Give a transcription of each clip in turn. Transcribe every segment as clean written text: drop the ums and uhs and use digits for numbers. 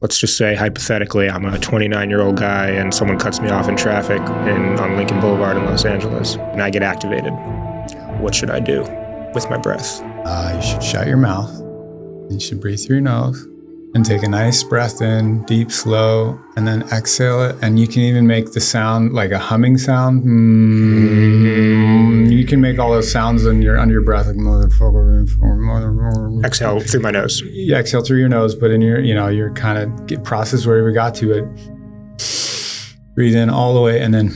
let's just say hypothetically, I'm a 29-year-old guy and someone cuts me off in traffic on Lincoln Boulevard in Los Angeles, and I get activated. What should I do with my breath? You should shut your mouth. You should breathe through your nose and take a nice breath in, deep, slow, and then exhale it. And you can even make the sound like a humming sound. You can make all those sounds under your breath, like motherfucker. Exhale through my nose. Yeah, exhale through your nose, but in your kind of process where we got to it. Breathe in all the way, and then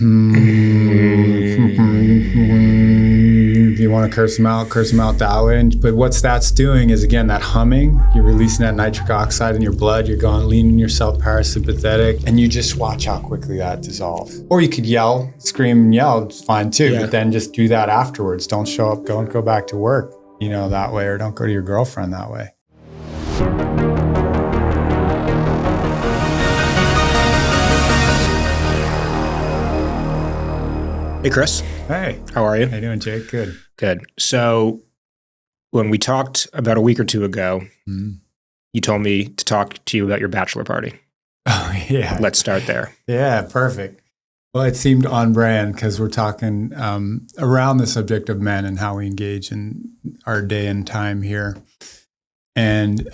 if you want to curse them out that way. But what that's doing is, again, that humming, you're releasing that nitric oxide in your blood, you're going leaning yourself parasympathetic, and you just watch how quickly that dissolves. Or you could yell, scream and yell, it's fine too, but then just do that afterwards. Don't show up, don't go back to work, that way, or don't go to your girlfriend that way. Hey, Chris. Hey. How are you? How you doing, Jake? Good. Good. So when we talked about a week or two ago, you told me to talk to you about your bachelor party. Oh, yeah. Let's start there. Yeah, perfect. Well, it seemed on brand because we're talking around the subject of men and how we engage in our day and time here. And,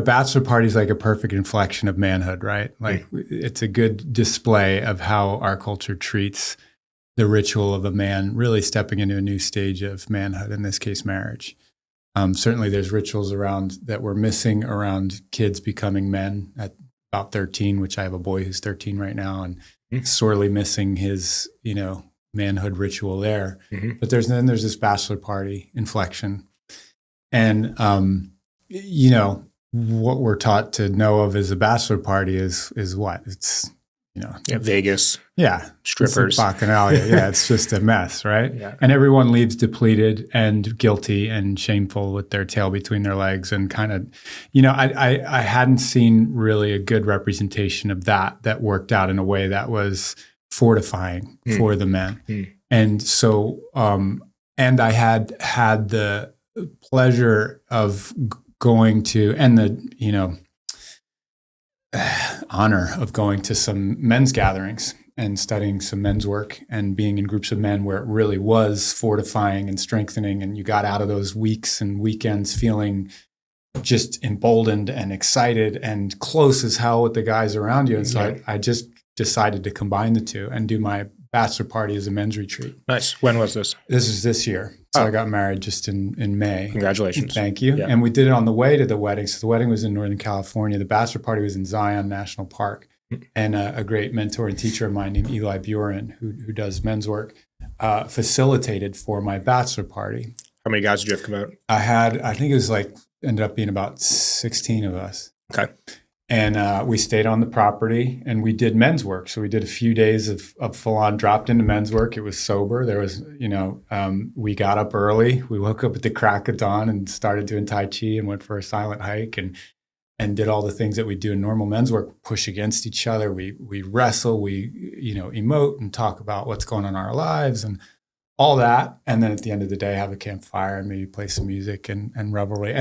bachelor party is like a perfect inflection of manhood, right? Like it's a good display of how our culture treats the ritual of a man really stepping into a new stage of manhood, in this case, marriage. Certainly there's rituals around that we're missing around kids becoming men at about 13, which I have a boy who's 13 right now and sorely missing his, manhood ritual there. But there's this bachelor party inflection. And, what we're taught to know of as a bachelor party is what? It's, Vegas. Yeah. Strippers. Bacchanalia. Yeah. It's just a mess, right? Yeah. And everyone leaves depleted and guilty and shameful with their tail between their legs and kind of, I hadn't seen really a good representation of that worked out in a way that was fortifying for the men. And so, and I had the pleasure of going to, and the, honor of going to some men's gatherings and studying some men's work and being in groups of men where it really was fortifying and strengthening. And you got out of those weeks and weekends feeling just emboldened and excited and close as hell with the guys around you. And so I just decided to combine the two and do my bachelor party as a men's retreat. Nice. When was this? This was this year. So I got married just in May. Congratulations. Thank you. Yeah. And we did it on the way to the wedding. So the wedding was in Northern California. The bachelor party was in Zion National Park. And a great mentor and teacher of mine named Eli Buren, who does men's work, facilitated for my bachelor party. How many guys did you have come out? I think it was ended up being about 16 of us. Okay. And we stayed on the property and we did men's work. So we did a few days of full on dropped into men's work. It was sober. There was, we got up early. We woke up at the crack of dawn and started doing Tai Chi and went for a silent hike and did all the things that we do in normal men's work, push against each other. We wrestle, we, emote and talk about what's going on in our lives and all that. And then at the end of the day, have a campfire and maybe play some music and revelry.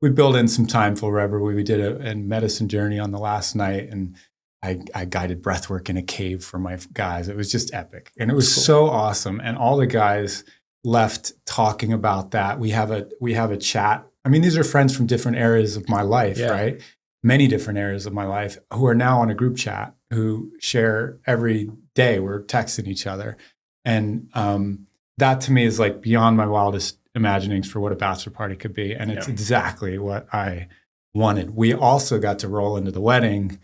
We built in some time for revelry. We did a medicine journey on the last night, and I guided breathwork in a cave for my guys. It was just epic, and it was so awesome. And all the guys left talking about that. We have a chat. I mean, these are friends from different areas of my life, right? Many different areas of my life who are now on a group chat who share every day. We're texting each other, and that to me is like beyond my wildest imaginings for what a bachelor party could be. And it's exactly what I wanted. We also got to roll into the wedding,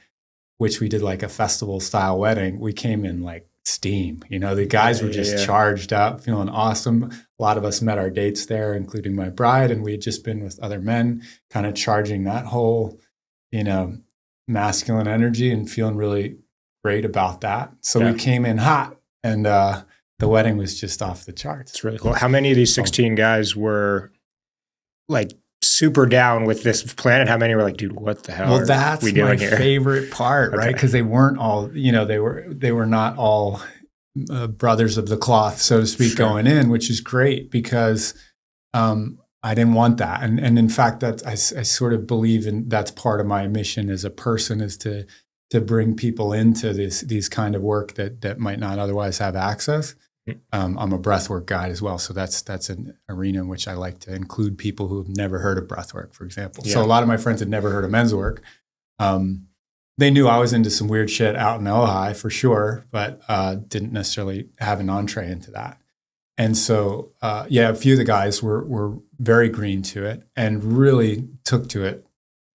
which we did like a festival style wedding. We came in like steam, the guys were just charged up, feeling awesome. A lot of us met our dates there, including my bride. And we had just been with other men kind of charging that whole, masculine energy and feeling really great about that. So we came in hot and, the wedding was just off the charts. It's really cool. How many of these 16 guys were like super down with this plan? And how many were like, dude, what the hell? Well, that's my favorite part, right? Because they weren't all, they were not all brothers of the cloth, so to speak, going in, which is great because I didn't want that. And in fact, that I sort of believe in that's part of my mission as a person is to bring people into these kind of work that might not otherwise have access. I'm a breathwork guide as well. So that's an arena in which I like to include people who have never heard of breathwork, for example. Yeah. So a lot of my friends had never heard of men's work. They knew I was into some weird shit out in Ojai for sure, but didn't necessarily have an entree into that. And so, a few of the guys were very green to it and really took to it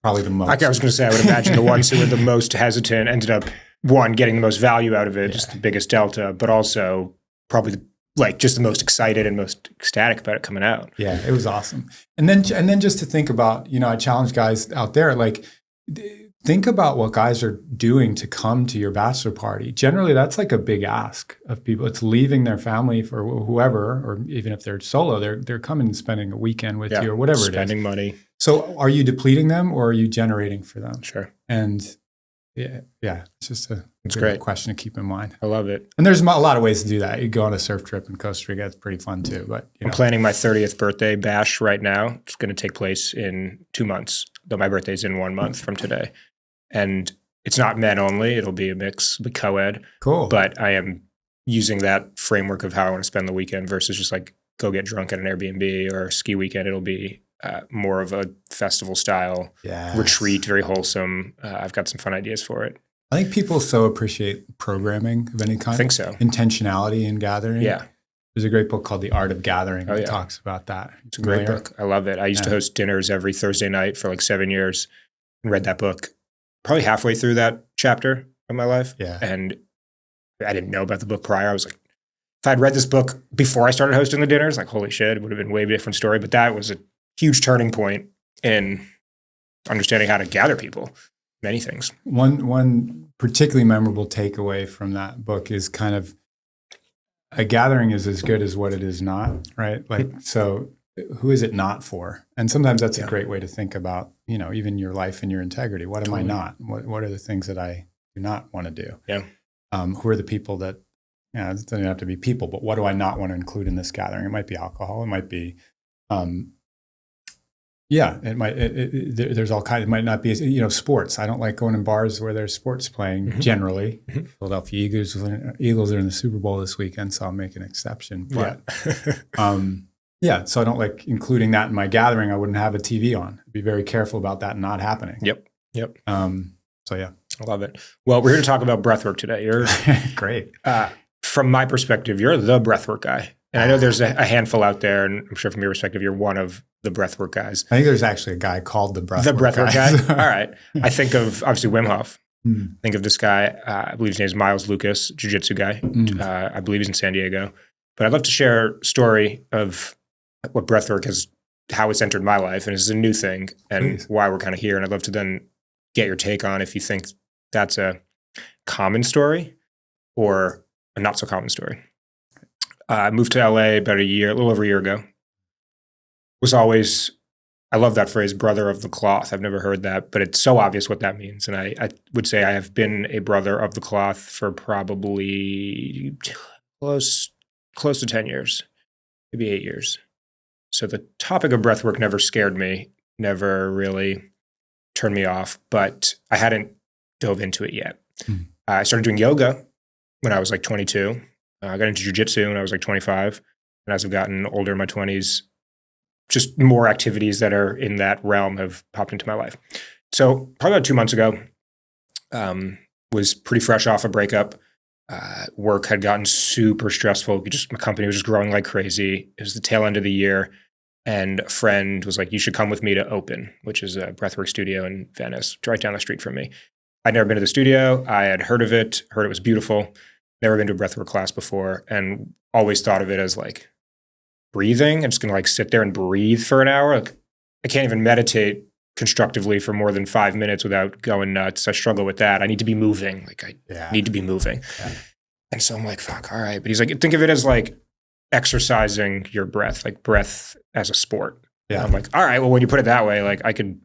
probably the most. Like I was going to say, I would imagine the ones who were the most hesitant ended up, one, getting the most value out of it, just the biggest delta, but also probably just the most excited and most ecstatic about it coming out. Yeah, it was awesome. And then just to think about, I challenge guys out there, think about what guys are doing to come to your bachelor party. Generally, that's like a big ask of people. It's leaving their family for whoever, or even if they're solo, they're coming and spending a weekend with you or whatever it is. Spending money. So are you depleting them or are you generating for them? Sure. And it's just a great question to keep in mind. I love it. And there's a lot of ways to do that. You go on a surf trip in Costa Rica. It's pretty fun too. But I'm planning my 30th birthday bash right now. It's going to take place in 2 months, though my birthday's in 1 month from today. And it's not men only. It'll be a mix, be co-ed. Cool. But I am using that framework of how I want to spend the weekend versus just go get drunk at an Airbnb or a ski weekend. It'll be more of a festival style retreat, very wholesome. I've got some fun ideas for it. I think people so appreciate programming of any kind. I think so. Intentionality in gathering. Yeah. There's a great book called The Art of Gathering that talks about that. It's a great book. I love it. I used to host dinners every Thursday night for 7 years and read that book probably halfway through that chapter of my life. Yeah. And I didn't know about the book prior. I was like, if I'd read this book before I started hosting the dinners, holy shit, it would have been a way different story. But that was a huge turning point in understanding how to gather people, many things. One particularly memorable takeaway from that book is kind of a gathering is as good as what it is not, right? So who is it not for? And sometimes that's a great way to think about, even your life and your integrity. What am I not? What are the things that I do not want to do? Yeah. Who are the people that, it doesn't have to be people, but what do I not want to include in this gathering? It might be alcohol. It might be, there's all kinds, it might not be, sports. I don't like going in bars where there's sports playing generally. Mm-hmm. Philadelphia Eagles are in the Super Bowl this weekend, so I'll make an exception. But, so I don't like including that in my gathering. I wouldn't have a TV on. I'd be very careful about that not happening. Yep. I love it. Well, we're here to talk about breathwork today. You're great. From my perspective, you're the breathwork guy. And I know there's a handful out there, and I'm sure from your perspective, you're one of the breathwork guys. I think there's actually a guy called the breathwork guy. All right. I think of, obviously, Wim Hof. Think of this guy, I believe his name is Miles Lucas, jiu-jitsu guy. I believe he's in San Diego. But I'd love to share a story of what breathwork has, how it's entered my life, and it's a new thing, and why we're kind of here. And I'd love to then get your take on if you think that's a common story or a not so common story. I moved to LA about a little over a year ago. I love that phrase, brother of the cloth. I've never heard that, but it's so obvious what that means. And I would say I have been a brother of the cloth for probably close to 10 years, maybe 8 years. So the topic of breathwork never scared me, never really turned me off, but I hadn't dove into it yet. I started doing yoga when I was 22. I got into jiu-jitsu when I was 25. And as I've gotten older in my 20s, just more activities that are in that realm have popped into my life. So probably about 2 months ago, was pretty fresh off a breakup. Work had gotten super stressful. My company was just growing like crazy. It was the tail end of the year. And a friend was like, you should come with me to Open, which is a breathwork studio in Venice, right down the street from me. I'd never been to the studio. I had heard it was beautiful. Never been to a breathwork class before, and always thought of it as breathing. I'm just going to sit there and breathe for an hour. I can't even meditate constructively for more than 5 minutes without going nuts. I struggle with that. I need to be moving. I need to be moving. Yeah. And so I'm like, fuck, all right. But he's like, think of it as exercising your breath, breath as a sport. Yeah. And I'm like, all right, well, when you put it that way, I could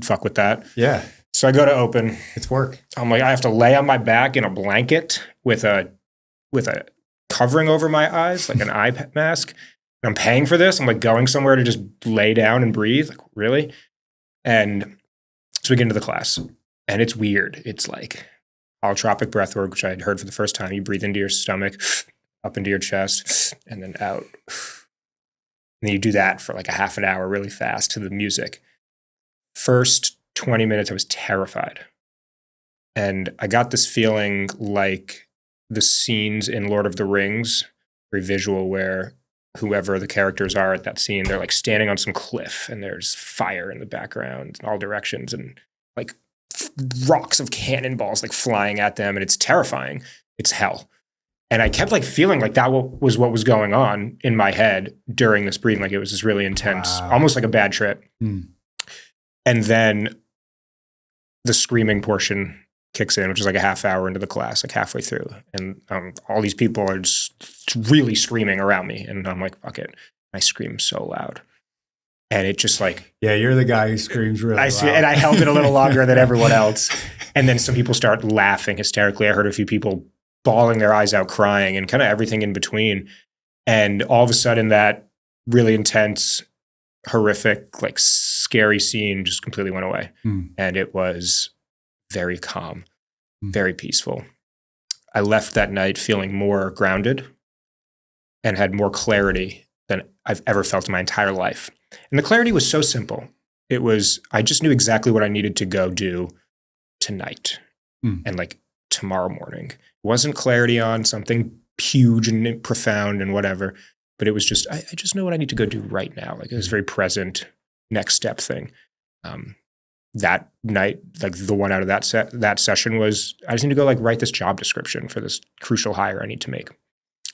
fuck with that. Yeah. So I go to Open. It's work. I'm like, I have to lay on my back in a blanket with a covering over my eyes, like an eye mask. I'm paying for this. I'm like going somewhere to just lay down and breathe. Like, really? And so we get into the class, and it's weird. It's like holotropic breathwork, which I had heard for the first time. You breathe into your stomach, up into your chest, and then out. And then you do that for like a half an hour really fast to the music. First 20 minutes, I was terrified. And I got this feeling like the scenes in Lord of the Rings, very visual, where whoever the characters are at that scene, they're like standing on some cliff and there's fire in the background in all directions and like rocks of cannonballs like flying at them. And it's terrifying. It's hell. And I kept like feeling like that was what was going on in my head during this breathing. Like it was this really intense, almost like a bad trip. And then the screaming portion kicks in, which is like a half hour into the class, like halfway through. And all these people are just really screaming around me. And I'm like, fuck it. I scream so loud. And it just like... Yeah, you're the guy who screams really loud. And I held it a little longer than everyone else. And then some people start laughing hysterically. I heard a few people bawling their eyes out, crying, and kind of everything in between. And all of a sudden that really intense, horrific, like scary scene just completely went away. And it was very calm, very peaceful. I left that night feeling more grounded and had more clarity than I've ever felt in my entire life. And the clarity was so simple. It was, I just knew exactly what I needed to go do tonight and like tomorrow morning. It wasn't clarity on something huge and profound and whatever, but it was just, I just know what I need to go do right now. Like it was a very present next step thing. That night, like the one out of that session was, I just need to go like write this job description for this crucial hire I need to make.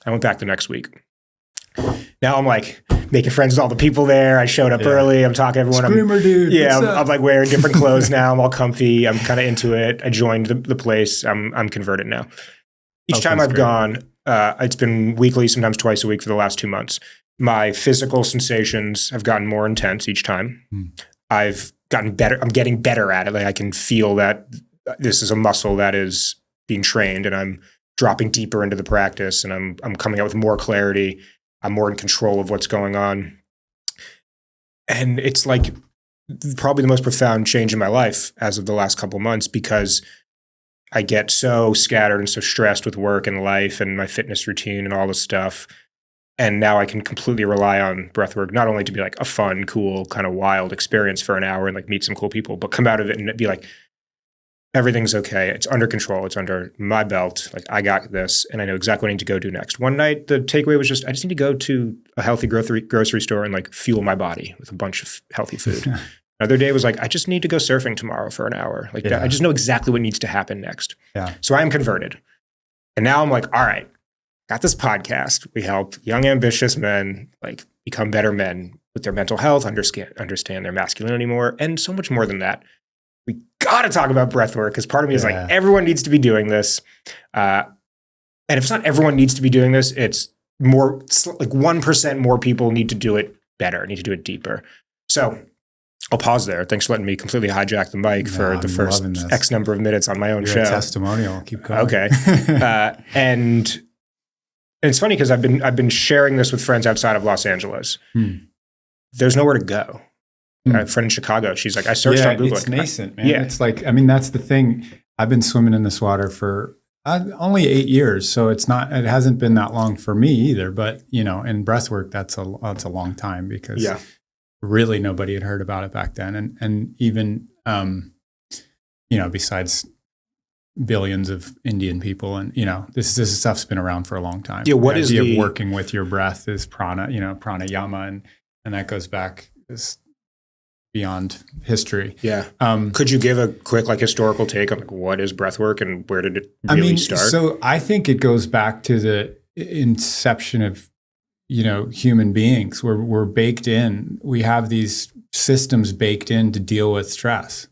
I went back the next week. Now I'm like making friends with all the people there. I showed up early. I'm talking to everyone. Screamer dude. Yeah, I'm like wearing different clothes now. I'm all comfy. I'm kind of into it. I joined the place. I'm converted now. Each time I've gone, it's been weekly, sometimes twice a week for the last 2 months. My physical sensations have gotten more intense each time. I've gotten better. I'm getting better at it. Like I can feel that this is a muscle that is being trained, and I'm dropping deeper into the practice, and I'm coming out with more clarity. I'm more in control of what's going on. And it's like probably the most profound change in my life as of the last couple of months, because I get so scattered and so stressed with work and life and my fitness routine and all this stuff. And now I can completely rely on breathwork, not only to be like a fun, cool, kind of wild experience for an hour and like meet some cool people, but come out of it and be like, everything's okay. It's under control. It's under my belt. Like I got this, and I know exactly what I need to go do next. One night, the takeaway was just, I just need to go to a healthy grocery store and like fuel my body with a bunch of healthy food. Another day was like, I just need to go surfing tomorrow for an hour. Like I just know exactly what needs to happen next. So I am converted. And now I'm like, all right, got this podcast. We help young, ambitious men like become better men with their mental health, understand their masculinity more, and so much more than that. We got to talk about breathwork, because part of me is like, everyone needs to be doing this. And if it's not everyone needs to be doing this, it's more like 1% more people need to do it better, need to do it deeper. So I'll pause there. Thanks for letting me completely hijack the mic for the first X number of minutes on my own show. A testimonial. Keep going. Okay. And it's funny because I've been sharing this with friends outside of Los Angeles. There's nowhere to go. A friend in Chicago, she's like, I searched on Google. It's nascent, man. It's like, I mean, that's the thing. I've been swimming in this water for only 8 years, so it hasn't been that long for me either. But you know, in breathwork, that's a long time, because really nobody had heard about it back then, and even you know, besides billions of Indian people, and you know, this stuff's been around for a long time. Yeah, what is the working with your breath is pranayama, and that goes back beyond history. Could you give a quick like historical take on like what is breathwork and where did it really start? So I think it goes back to the inception of, you know, human beings. We're baked in. We have these systems baked in to deal with stress.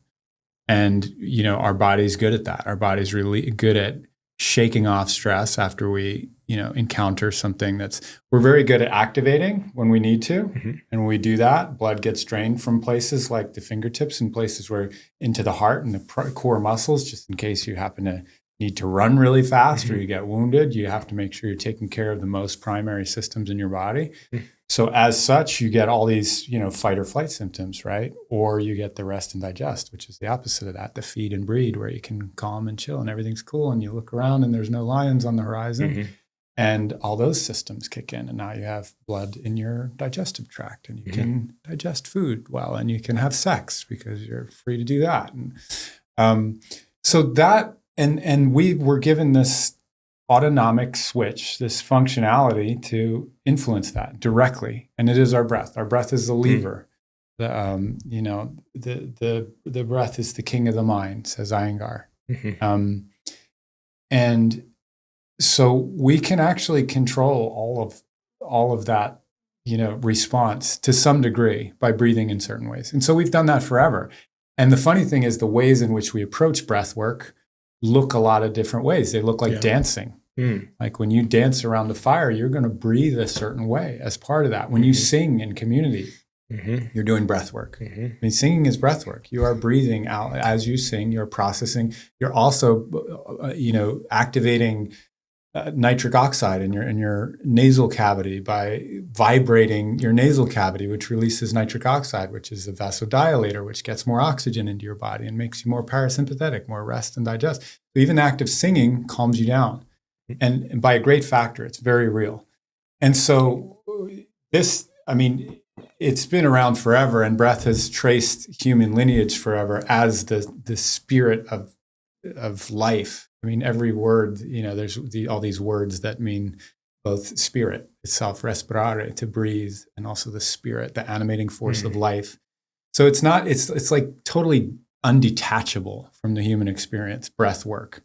And, you know, our body's good at that. Our body's really good at shaking off stress after we, you know, encounter something we're very good at activating when we need to. And when we do that, blood gets drained from places like the fingertips and places where into the heart and the core muscles, just in case you happen to need to run really fast or you get wounded. You have to make sure you're taking care of the most primary systems in your body. So as such, you get all these, fight or flight symptoms, right? Or you get the rest and digest, which is the opposite of that, the feed and breed, where you can calm and chill and everything's cool. And you look around and there's no lions on the horizon. Mm-hmm. And all those systems kick in. And now you have blood in your digestive tract and you can digest food well, and you can have sex because you're free to do that. And so that, and we were given this autonomic switch, this functionality to influence that directly. And it is our breath. Our breath is the lever. The breath is the king of the mind, says Iyengar. And so we can actually control all of that, response to some degree by breathing in certain ways. And so we've done that forever. And the funny thing is the ways in which we approach breath work look a lot of different ways. They look like dancing. Like when you dance around the fire, you're going to breathe a certain way as part of that. When you sing in community, you're doing breath work. I mean, singing is breath work. You are breathing out as you sing. You're processing. You're also, activating nitric oxide in your nasal cavity by vibrating your nasal cavity, which releases nitric oxide, which is a vasodilator, which gets more oxygen into your body and makes you more parasympathetic, more rest and digest. So even active singing calms you down. And by a great factor, it's very real. And so it's been around forever, and breath has traced human lineage forever as the spirit of life. I mean, every word, there's all these words that mean both spirit itself, respirare, to breathe, and also the spirit, the animating force of life. So it's like totally undetachable from the human experience, breath work.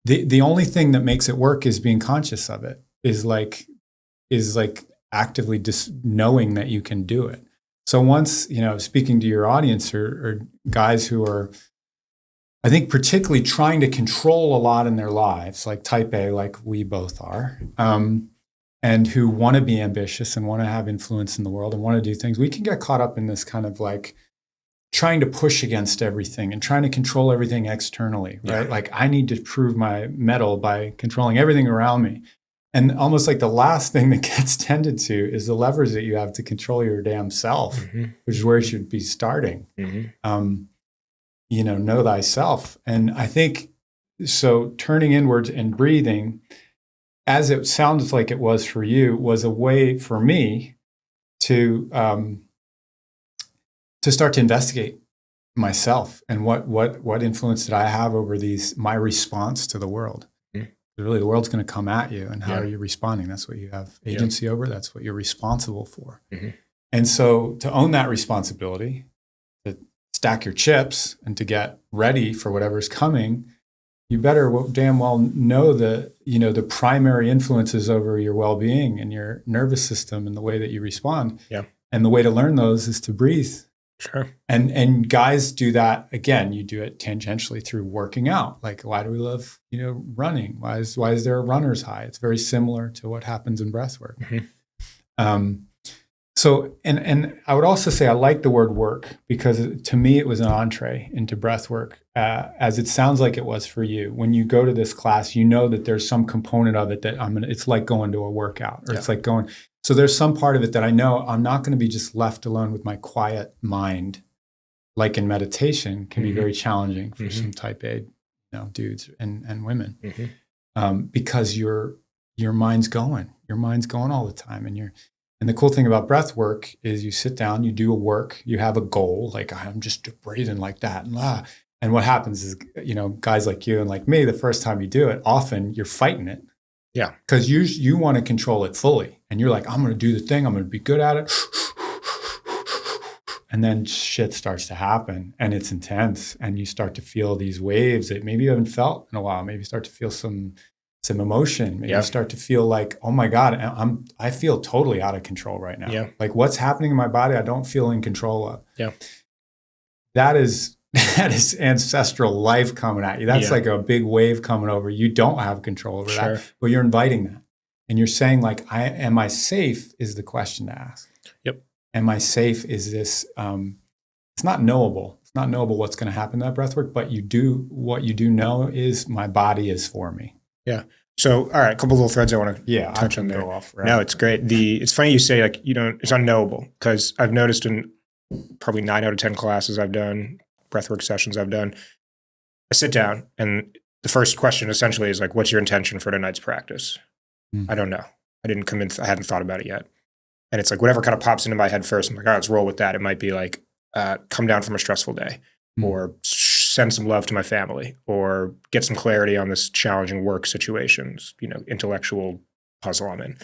The only thing that makes it work is being conscious of it, is like actively just knowing that you can do it. So once, speaking to your audience or guys who are, I think, particularly trying to control a lot in their lives, like type A, like we both are, and who want to be ambitious and want to have influence in the world and want to do things, we can get caught up in this kind of like trying to push against everything and trying to control everything externally, right? Like I need to prove my mettle by controlling everything around me. And almost like the last thing that gets tended to is the levers that you have to control your damn self, which is where you should be starting. Know thyself. And I think, so turning inwards and breathing, as it sounds like it was for you, was a way for me to start to investigate myself and what influence did I have over my response to the world. Really, the world's going to come at you, and how are you responding? That's what you have agency over. That's what you're responsible for. And so to own that responsibility, to stack your chips and to get ready for whatever's coming, you better damn well know the primary influences over your well-being and your nervous system and the way that you respond. And the way to learn those is to breathe. Sure. And guys do that, again, you do it tangentially through working out. Like, why do we love, running? Why is there a runner's high? It's very similar to what happens in breath work. So, and I would also say I like the word work, because to me it was an entree into breath work, as it sounds like it was for you. When you go to this class, you know that there's some component of it that it's like going to a workout, or it's like going. So there's some part of it that I know I'm not going to be just left alone with my quiet mind, like in meditation, can be very challenging for some type A, dudes and women, because your mind's going all the time, and the cool thing about breath work is you sit down, you do a work, you have a goal, like I'm just breathing like that, and what happens is, guys like you and like me, the first time you do it, often you're fighting it. Yeah. Because you want to control it fully. And you're like, I'm going to do the thing. I'm going to be good at it. And then shit starts to happen, and it's intense. And you start to feel these waves that maybe you haven't felt in a while. Maybe you start to feel some emotion. Maybe you start to feel like, oh my God, I feel totally out of control right now. Like what's happening in my body, I don't feel in control of. That is ancestral life coming at you. That's like a big wave coming over. You don't have control over that, but you're inviting that. And you're saying like, am I safe is the question to ask. Am I safe? Is this, it's not knowable. It's not knowable what's going to happen in that breath work, but what you do know is my body is for me. Yeah. So, all right, a couple little threads I want to touch on there. Go off No, it's great. It's funny you say like it's unknowable, because I've noticed in probably 9 out of 10 classes I've done, breathwork sessions I've done, I sit down and the first question essentially is like, what's your intention for tonight's practice? I don't know. I didn't come in. I hadn't thought about it yet. And it's like whatever kind of pops into my head first. I'm like, all right, let's roll with that. It might be like come down from a stressful day, or send some love to my family, or get some clarity on this challenging work situations, intellectual puzzle I'm in.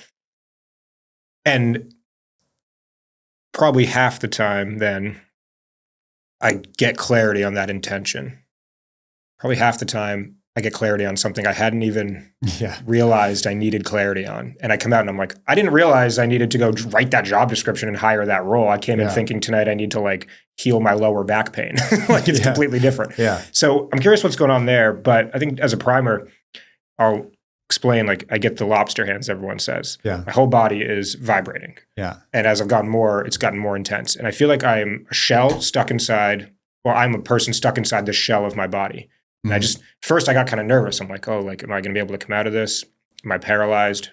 And probably half the time then I get clarity on that intention. Probably half the time I get clarity on something I hadn't even realized I needed clarity on. And I come out and I'm like, I didn't realize I needed to go write that job description and hire that role. I came in thinking tonight I need to like heal my lower back pain. Like it's completely different. Yeah. So I'm curious what's going on there. But I think as a primer, I'll explain, like I get the lobster hands everyone says. Yeah. My whole body is vibrating. Yeah. And as I've gotten more, it's gotten more intense. And I feel like I'm a shell stuck inside, or I'm a person stuck inside the shell of my body. And first I got kind of nervous. I'm like, oh, like, am I going to be able to come out of this? Am I paralyzed?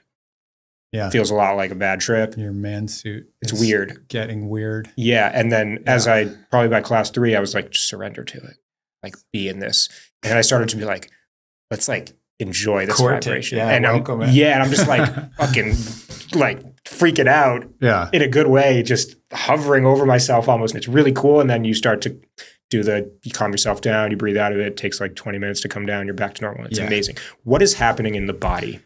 Yeah. Feels a lot like a bad trip. Your man suit. It's weird. Getting weird. Yeah. And then as probably by class 3, I was like, just surrender to it. Like be in this. And then I started to be like, let's like enjoy this vibration. Yeah, and welcome and I'm just like fucking like freaking out in a good way, just hovering over myself almost. And it's really cool. And then you start to you calm yourself down, you breathe out of it. It takes like 20 minutes to come down. You're back to normal. It's amazing. What is happening in the body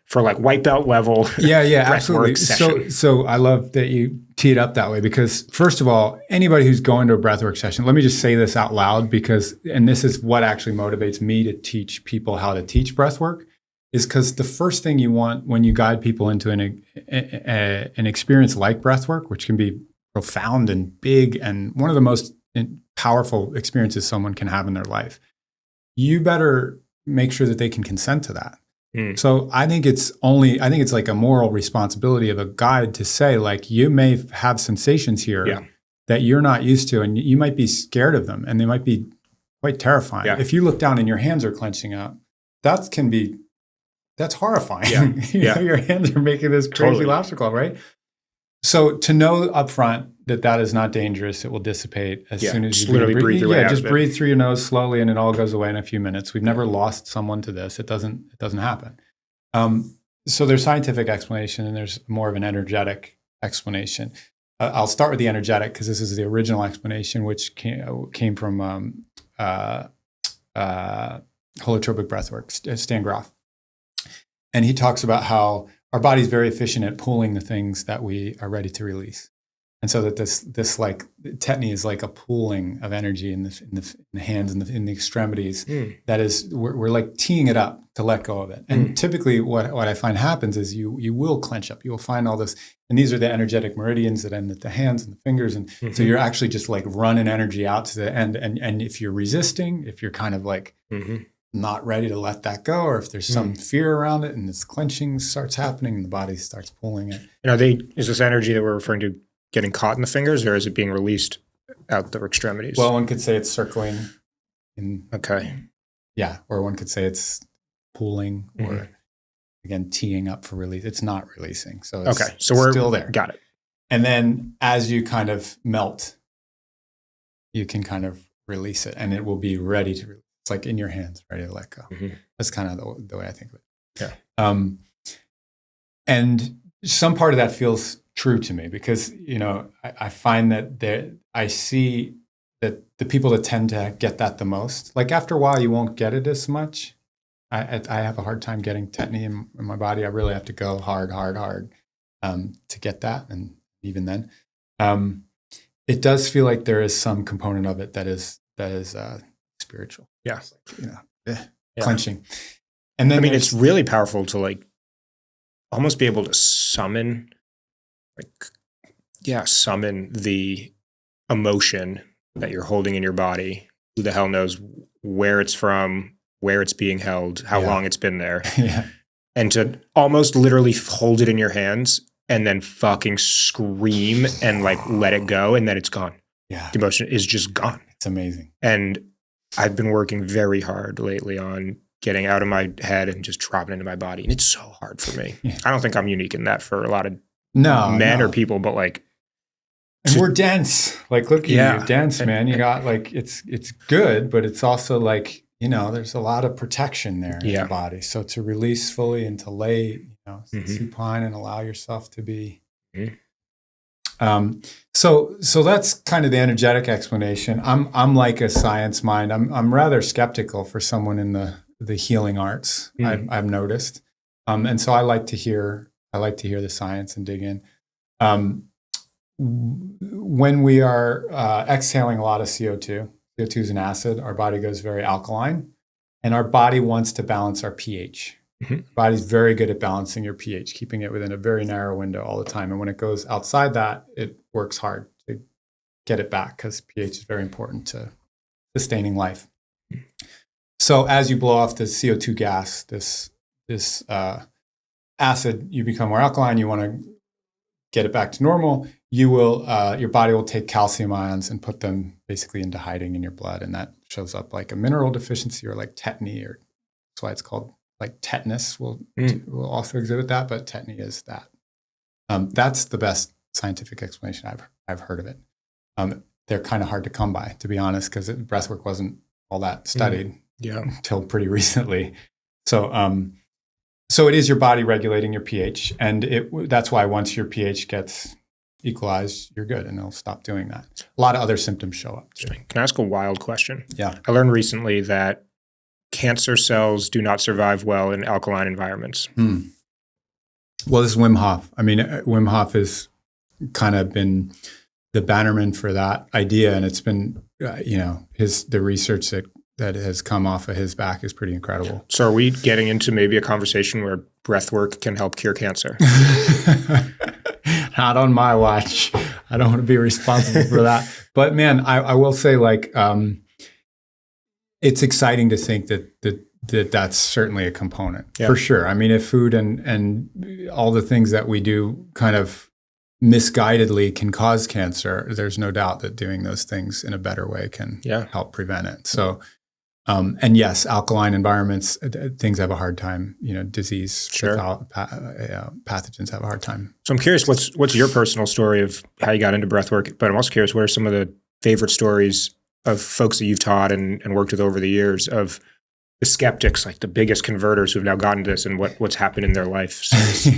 for like white belt level? Absolutely. So I love that you tee it up that way, because first of all, anybody who's going to a breathwork session, let me just say this out loud, and this is what actually motivates me to teach people how to teach breathwork, is because the first thing you want when you guide people into an experience like breathwork, which can be profound and big and one of the most powerful experiences someone can have in their life, you better make sure that they can consent to that. So I think it's like a moral responsibility of a guide to say, like, you may have sensations here that you're not used to, and you might be scared of them, and they might be quite terrifying. Yeah. If you look down and your hands are clenching up, that's horrifying. Yeah. Your hands are making this crazy lobster claw, right? So to know upfront that is not dangerous, it will dissipate as soon as you literally breathe your way out. Just breathe through your nose slowly, and it all goes away in a few minutes. We've never lost someone to this. It doesn't happen. So there's scientific explanation, and there's more of an energetic explanation. I'll start with the energetic, because this is the original explanation, which came from holotropic breathwork, Stan Groff, and he talks about how our body's very efficient at pulling the things that we are ready to release. And so that this like tetany is like a pooling of energy in the hands and in the extremities. That is, we're like teeing it up to let go of it. And typically what I find happens is you will clench up. You will find all this, and these are the energetic meridians that end at the hands and the fingers. And so you're actually just like running energy out to the end. And if you're resisting, if you're kind of like not ready to let that go, or if there's some fear around it and this clenching starts happening and the body starts pulling it. And is this energy that we're referring to getting caught in the fingers, or is it being released out the extremities? Well, one could say it's circling. Yeah. Or one could say it's pooling, or again, teeing up for release. It's not releasing. So so we're still there. Got it. And then as you kind of melt, you can kind of release it, and it will be ready to release. It's like in your hands, ready to let go. That's kind of the way I think of it. Yeah. And some part of that feels true to me, because I find that I see that the people that tend to get that the most, like after a while you won't get it as much. I have a hard time getting tetany in my body. I really have to go hard to get that, and even then, it does feel like there is some component of it that is spiritual. Yeah, clenching. And then it's really powerful to like almost be able to summon the emotion that you're holding in your body. Who the hell knows where it's from, where it's being held, how long it's been there. And to almost literally hold it in your hands and then fucking scream and like let it go, and then it's gone. Yeah. The emotion is just gone. It's amazing. And I've been working very hard lately on getting out of my head and just dropping into my body. And it's so hard for me. I don't think I'm unique in that for a lot of men or people, but like, and we're dense. Like, look at you, you're dense, man. You got like, it's good, but it's also like, there's a lot of protection there in the body. So to release fully and to lay, supine and allow yourself to be. So that's kind of the energetic explanation. I'm like a science mind. I'm rather skeptical for someone in the healing arts. I've noticed. And so I like to hear the science and dig in. When we are exhaling a lot of CO2 is an acid, our body goes very alkaline, and our body wants to balance our pH. Body's very good at balancing your pH, keeping it within a very narrow window all the time. And when it goes outside that, it works hard to get it back because pH is very important to sustaining life. So as you blow off the CO2 gas, this acid, you become more alkaline. You want to get it back to normal. You will, your body will take calcium ions and put them basically into hiding in your blood, and that shows up like a mineral deficiency or like tetany, or that's why it's called like tetanus. Will also exhibit that, but tetany is that. That's the best scientific explanation I've heard of it. They're kind of hard to come by, to be honest, because breathwork wasn't all that studied until pretty recently. So it is your body regulating your pH, and that's why once your pH gets equalized, you're good, and it'll stop doing that. A lot of other symptoms show up too. Can I ask a wild question? Yeah. I learned recently that cancer cells do not survive well in alkaline environments. Well, this is Wim Hof. I mean, Wim Hof has kind of been the bannerman for that idea, and it's been, the research that has come off of his back is pretty incredible. So are we getting into maybe a conversation where breathwork can help cure cancer? Not on my watch. I don't want to be responsible for that. But man, I will say, like, it's exciting to think that's certainly a component for sure. I mean, if food and all the things that we do kind of misguidedly can cause cancer, there's no doubt that doing those things in a better way can help prevent it. So, and yes, alkaline environments, things have a hard time, disease, pathogens have a hard time. So I'm curious, what's your personal story of how you got into breathwork? But I'm also curious, what are some of the favorite stories of folks that you've taught and worked with over the years, of the skeptics, like the biggest converters who've now gotten to this, and what's happened in their life since?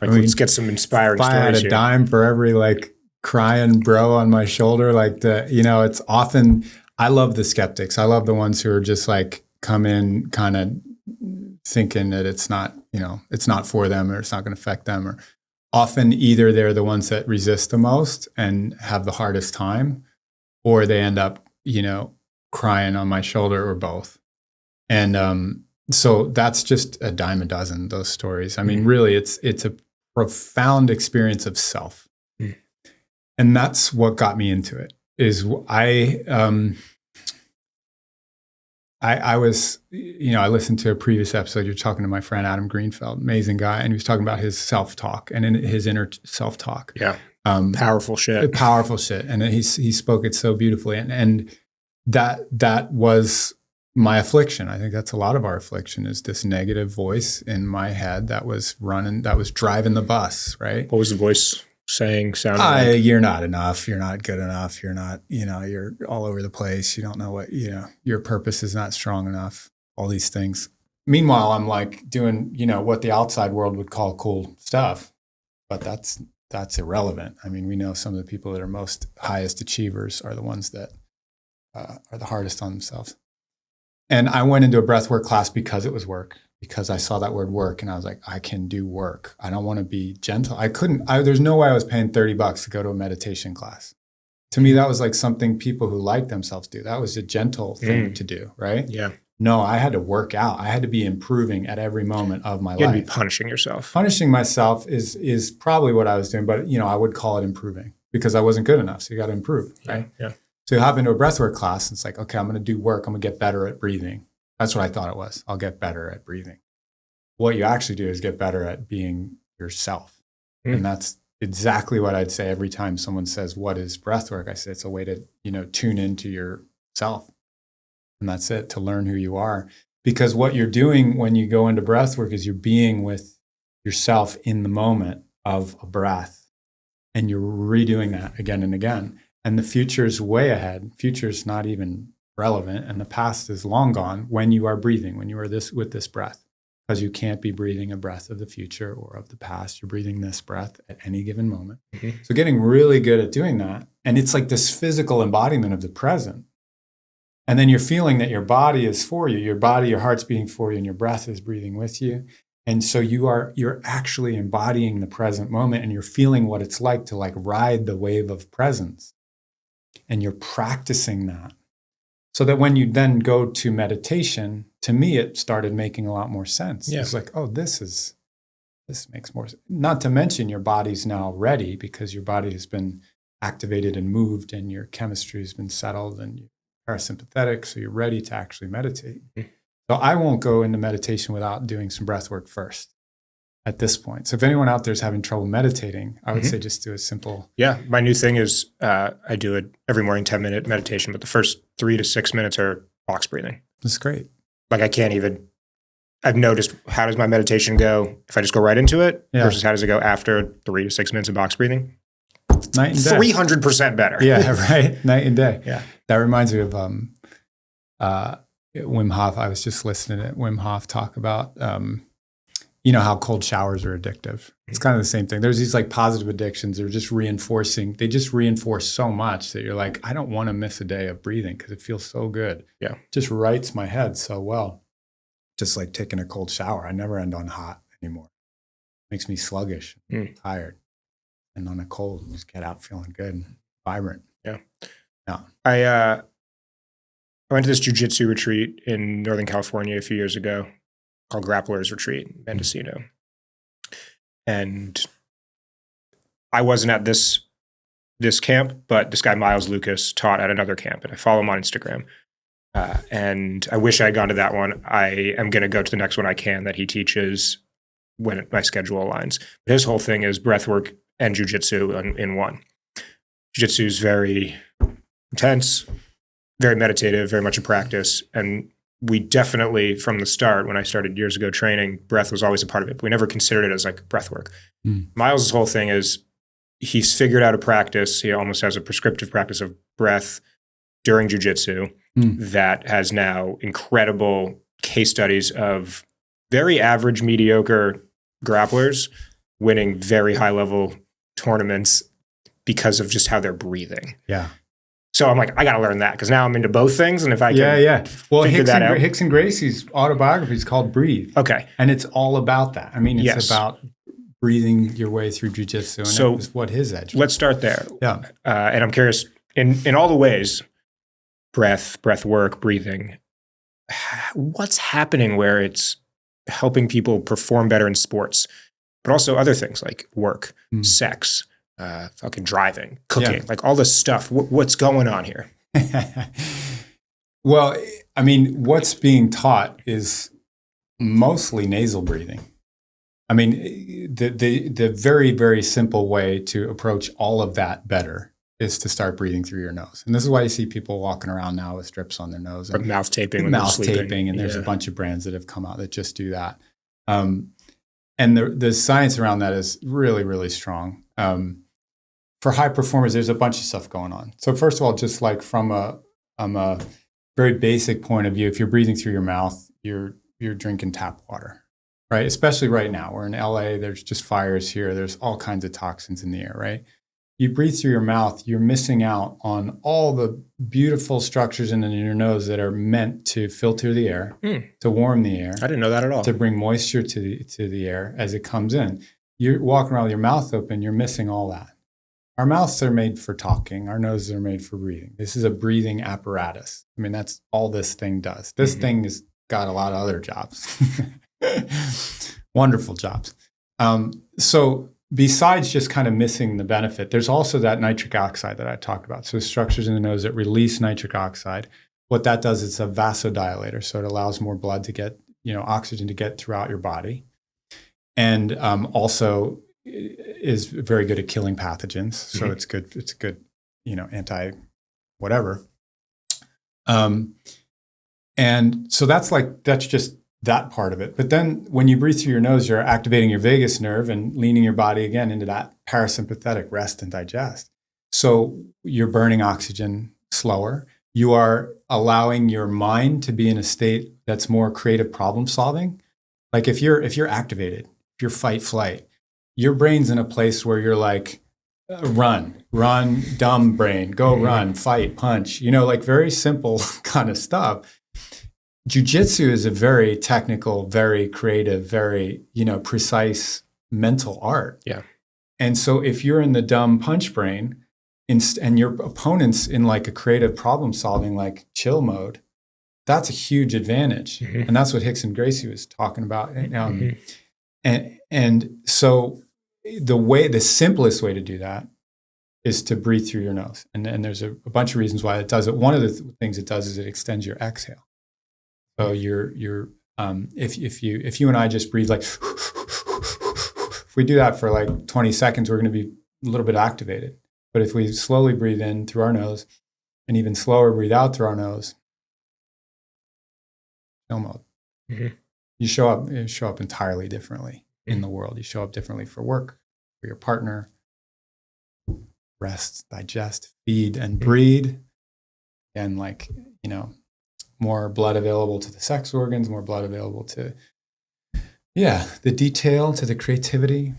Let's get some inspiring stories. If I had a dime for every like crying bro on my shoulder, like it's often, I love the skeptics. I love the ones who are just like come in kind of thinking that it's not for them, or it's not going to affect them. Or often either they're the ones that resist the most and have the hardest time, or they end up, crying on my shoulder, or both. And so that's just a dime a dozen, those stories. I mean, really, it's a profound experience of self. And that's what got me into it. Is I was, I listened to a previous episode. You're talking to my friend Adam Greenfeld, amazing guy, and he was talking about his self-talk and in his inner self-talk. Yeah, powerful shit. Powerful shit, and he spoke it so beautifully, and that was my affliction. I think that's a lot of our affliction, is this negative voice in my head that was driving the bus, right? What was the voice saying, sounding like? You're not enough. You're not good enough. You're not, you're all over the place. You don't know what, your purpose is not strong enough, all these things. Meanwhile, I'm like doing, what the outside world would call cool stuff, but that's irrelevant. I mean, we know some of the people that are most highest achievers are the ones that are the hardest on themselves. And I went into a breathwork class because it was work, because I saw that word work, and I was like, I can do work. I don't want to be gentle. There's no way I was paying $30 to go to a meditation class. To me, that was like something people who like themselves do. That was a gentle thing to do, right? Yeah. No, I had to work out. I had to be improving at every moment of my life. You had to be punishing yourself. Punishing myself is probably what I was doing, but I would call it improving, because I wasn't good enough. So you got to improve, right? Yeah. So you hop into a breathwork class, and it's like, okay, I'm going to do work. I'm going to get better at breathing. That's what I thought it was. I'll get better at breathing. What you actually do is get better at being yourself. And that's exactly what I'd say every time someone says, what is breathwork? I say it's a way to, tune into yourself. And that's it, to learn who you are. Because what you're doing when you go into breath work is you're being with yourself in the moment of a breath, and you're redoing that again and again. And the future is way ahead. Future is not even relevant, and the past is long gone when you are breathing, when you are with this breath. Because you can't be breathing a breath of the future or of the past. You're breathing this breath at any given moment. Mm-hmm. So getting really good at doing that. And it's like this physical embodiment of the present. And then you're feeling that your body is for you. Your body, your heart's beating for you, and your breath is breathing with you. And so you're actually embodying the present moment, and you're feeling what it's like to like ride the wave of presence. And you're practicing that. So that when you then go to meditation, to me, it started making a lot more sense. Yeah. It's like, oh, this makes more sense. Not to mention your body's now ready because your body has been activated and moved, and your chemistry has been settled, and you're parasympathetic, so you're ready to actually meditate. Mm-hmm. So I won't go into meditation without doing some breath work first at this point. So if anyone out there is having trouble meditating, I would say just do a simple. Yeah. My new thing is I do it every morning, 10-minute meditation, but the first 3 to 6 minutes are box breathing. That's great. Like I've noticed, how does my meditation go if I just go right into it versus how does it go after 3 to 6 minutes of box breathing? Night and day. 300% better. Yeah, right. Night and day. Yeah. That reminds me of Wim Hof. I was just listening to Wim Hof talk about how cold showers are addictive. It's kind of the same thing. There's these like positive addictions. They just reinforce so much that you're like, I don't want to miss a day of breathing because it feels so good. Yeah. It just writes my head so well. Just like taking a cold shower. I never end on hot anymore. Makes me sluggish, tired. And on a cold, just get out feeling good and vibrant. Yeah. Yeah. I went to this jiu-jitsu retreat in Northern California a few years ago called Grappler's Retreat in Mendocino. And I wasn't at this camp, but this guy, Miles Lucas, taught at another camp, and I follow him on Instagram. And I wish I had gone to that one. I am going to go to the next one I can that he teaches when my schedule aligns. But his whole thing is breathwork and jiu-jitsu in one. Jiu-jitsu is very intense, very meditative, very much a practice. And we definitely, from the start, when I started years ago training, breath was always a part of it. But we never considered it as like breath work. Miles' whole thing is he's figured out a practice. He almost has a prescriptive practice of breath during jiu-jitsu that has now incredible case studies of very average, mediocre grapplers winning very high-level tournaments because of just how they're breathing. Yeah. So I'm like, I got to learn that because now I'm into both things. And if I can Well, figure that out. Hickson Gracie's autobiography is called Breathe. Okay. And it's all about that. I mean, it's about breathing your way through jiu-jitsu. And so that's what his edge was. Let's start there. Yeah. And I'm curious, in all the ways, breath work, breathing, what's happening where it's helping people perform better in sports, but also other things like work, sex, fucking driving, cooking, like all this stuff. What's going on here? Well, I mean, what's being taught is mostly nasal breathing. I mean, the very, very simple way to approach all of that better is to start breathing through your nose. And this is why you see people walking around now with strips on their nose. Or mouth taping when mouth they're sleeping. taping, and there's a bunch of brands that have come out that just do that. And the science around that is really, really strong. For high performers, there's a bunch of stuff going on. So first of all, just like from a very basic point of view, if you're breathing through your mouth, you're drinking tap water, right? Especially right now. We're in LA, there's just fires here. There's all kinds of toxins in the air, right? You breathe through your mouth, you're missing out on all the beautiful structures in your nose that are meant to filter the air, to warm the air. I didn't know that at all. To bring moisture to the air as it comes in. You're walking around with your mouth open, you're missing all that. Our mouths are made for talking. Our noses are made for breathing. This is a breathing apparatus. I mean, that's all this thing does. This thing has got a lot of other jobs. Wonderful jobs. So besides just kind of missing the benefit, there's also that nitric oxide that I talked about. So structures in the nose that release nitric oxide. What that does is a vasodilator. So it allows more blood to get, oxygen to get throughout your body. And also is very good at killing pathogens. So it's good. It's a good, anti whatever. And so that's just that part of it. But then when you breathe through your nose, you're activating your vagus nerve and leaning your body again into that parasympathetic rest and digest. So you're burning oxygen slower. You are allowing your mind to be in a state that's more creative problem solving. Like if you're activated, if you're fight flight, your brain's in a place where you're like, run, dumb brain, go run, fight, punch, like very simple kind of stuff. Jiu-jitsu is a very technical, very creative, very, precise mental art. Yeah. And so if you're in the dumb punch brain and your opponent's in like a creative problem solving, like chill mode, that's a huge advantage. Mm-hmm. And that's what Hickson Gracie was talking about. And so the simplest way to do that is to breathe through your nose. And there's a bunch of reasons why it does it. One of the things it does is it extends your exhale. So if you and I just breathe like, if we do that for like 20 seconds, we're going to be a little bit activated. But if we slowly breathe in through our nose and even slower breathe out through our nose, chill mode. Mm-hmm. You show up entirely differently in the world. You show up differently for work, for your partner. Rest, digest, feed, and breed. And more blood available to the sex organs, more blood available to, the detail, to the creativity.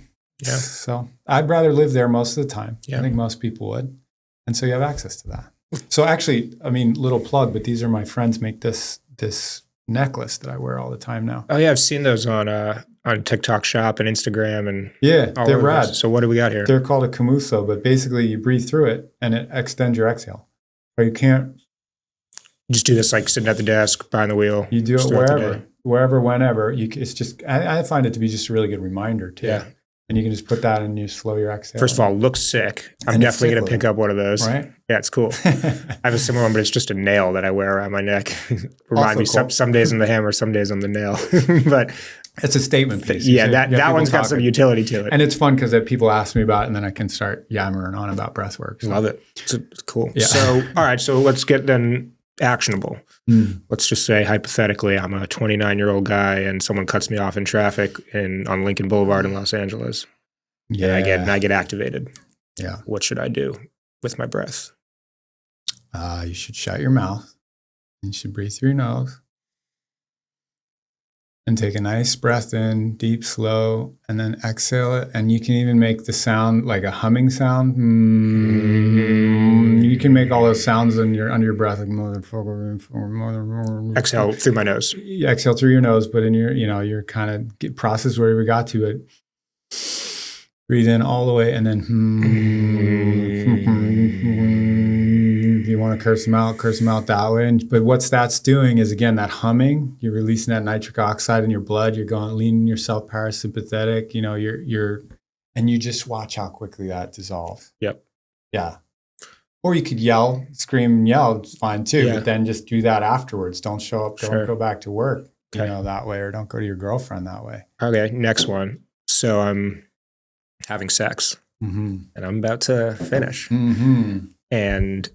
Yeah. So I'd rather live there most of the time. Yeah. I think most people would. And so you have access to that. So actually, little plug, but these are my friends make this necklace that I wear all the time now. Oh yeah, I've seen those on TikTok Shop and Instagram and they're rad. So what do we got here? They're called a kamuso, but basically you breathe through it and it extends your exhale. Or you can't just do this like sitting at the desk, behind the wheel. You do it wherever, whenever. It's just I find it to be just a really good reminder too. Yeah. And you can just put that and you slow your exhale. First of all, looks sick. I'm definitely going to pick up one of those. Right? Yeah, it's cool. I have a similar one, but it's just a nail that I wear around my neck. Remind me, cool. some days I'm the hammer, some days I'm the nail. But it's a statement piece. Yeah, that one's got some utility to it. And it's fun because people ask me about it and then I can start yammering on about breathwork. So. Love it. It's cool. Yeah. So, all right. So let's get then actionable. Let's just say hypothetically, I'm a 29-year-old guy and someone cuts me off in traffic on Lincoln Boulevard in Los Angeles. Yeah. And I get activated. Yeah. What should I do with my breath? You should shut your mouth. You should breathe through your nose. And take a nice breath in, deep, slow, and then exhale it. And you can even make the sound like a humming sound. You can make all those sounds under your breath, like motherfucker. Exhale through my nose. You exhale through your nose, but in your kind of process where we got to it. Breathe in all the way, and then if you want to curse them out that way. But what that's doing is, again, that humming. You're releasing that nitric oxide in your blood. You're leaning yourself parasympathetic. And you just watch how quickly that dissolves. Yep. Yeah. Or you could scream and yell. It's fine too. Yeah. But then just do that afterwards. Don't show up. Don't go back to work. Okay. That way, or don't go to your girlfriend that way. Okay. Next one. So I'm having sex, and I'm about to finish, and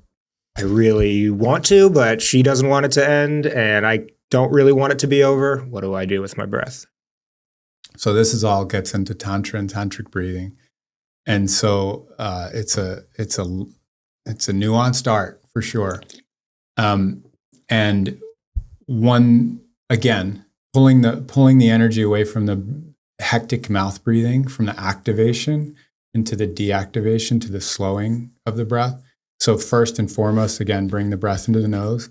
I really want to, but she doesn't want it to end, and I don't really want it to be over. What do I do with my breath? So this all gets into tantra and tantric breathing, and so it's a nuanced art for sure. And one, again, pulling the energy away from the hectic mouth breathing, from the activation into the deactivation, to the slowing of the breath. So first and foremost, again, bring the breath into the nose.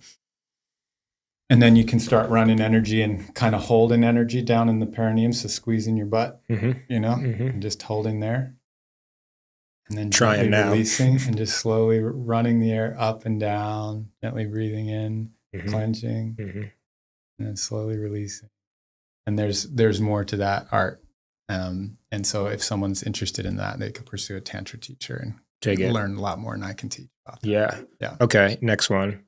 And then you can start running energy and kind of holding energy down in the perineum, so squeezing your butt, and just holding there. And then gently releasing and just slowly running the air up and down, gently breathing in, clenching, and then slowly releasing. And there's more to that art. And so if someone's interested in that, they could pursue a tantra teacher and learn a lot more than I can teach about that. Yeah. Okay. Next one.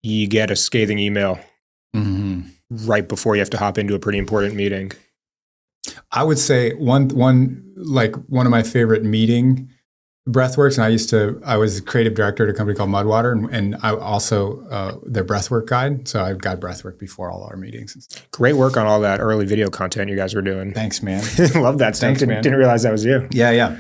You get a scathing email right before you have to hop into a pretty important meeting. I would say one of my favorite meeting Breathworks, and I was creative director at a company called Mudwater, and I also their Breathwork guide. So I've got Breathwork before all our meetings and stuff. Great work on all that early video content you guys were doing. Thanks, man. Love that stuff. Didn't realize that was you. Yeah.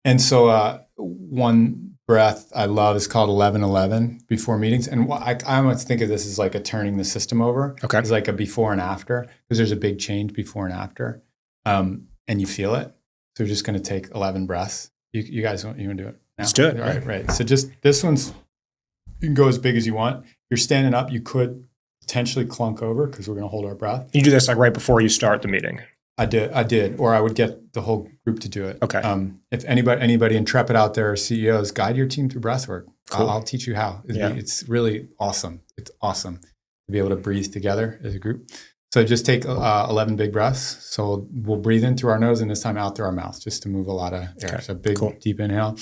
And so one breath I love is called 11-11 before meetings. And I almost think of this as like a turning the system over. Okay. It's like a before and after, because there's a big change before and after. And you feel it. So we're just going to take 11 breaths. You guys want to do it now? Let's do it. Right. So just this one's, you can go as big as you want. You're standing up. You could potentially clunk over because we're going to hold our breath. You do this like right before you start the meeting. I did, or I would get the whole group to do it. Okay. If anybody intrepid out there, CEOs, guide your team through breathwork. Cool. I'll teach you how. It's really awesome. It's awesome to be able to breathe together as a group. So just take 11 big breaths. So we'll breathe in through our nose and this time out through our mouth, just to move a lot of air. Okay. So big, deep inhale.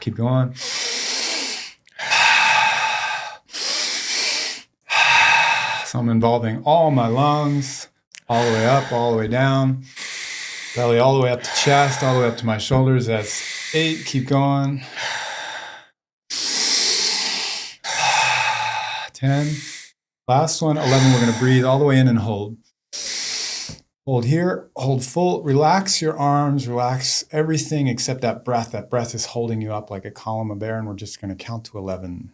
Keep going. So I'm involving all my lungs, all the way up, all the way down, belly all the way up to chest, all the way up to my shoulders. That's 8. Keep going. 10. Last one, 11. We're going to breathe all the way in and hold. Hold here, hold full. Relax your arms, relax everything except that breath. That breath is holding you up like a column of air, and we're just going to count to 11.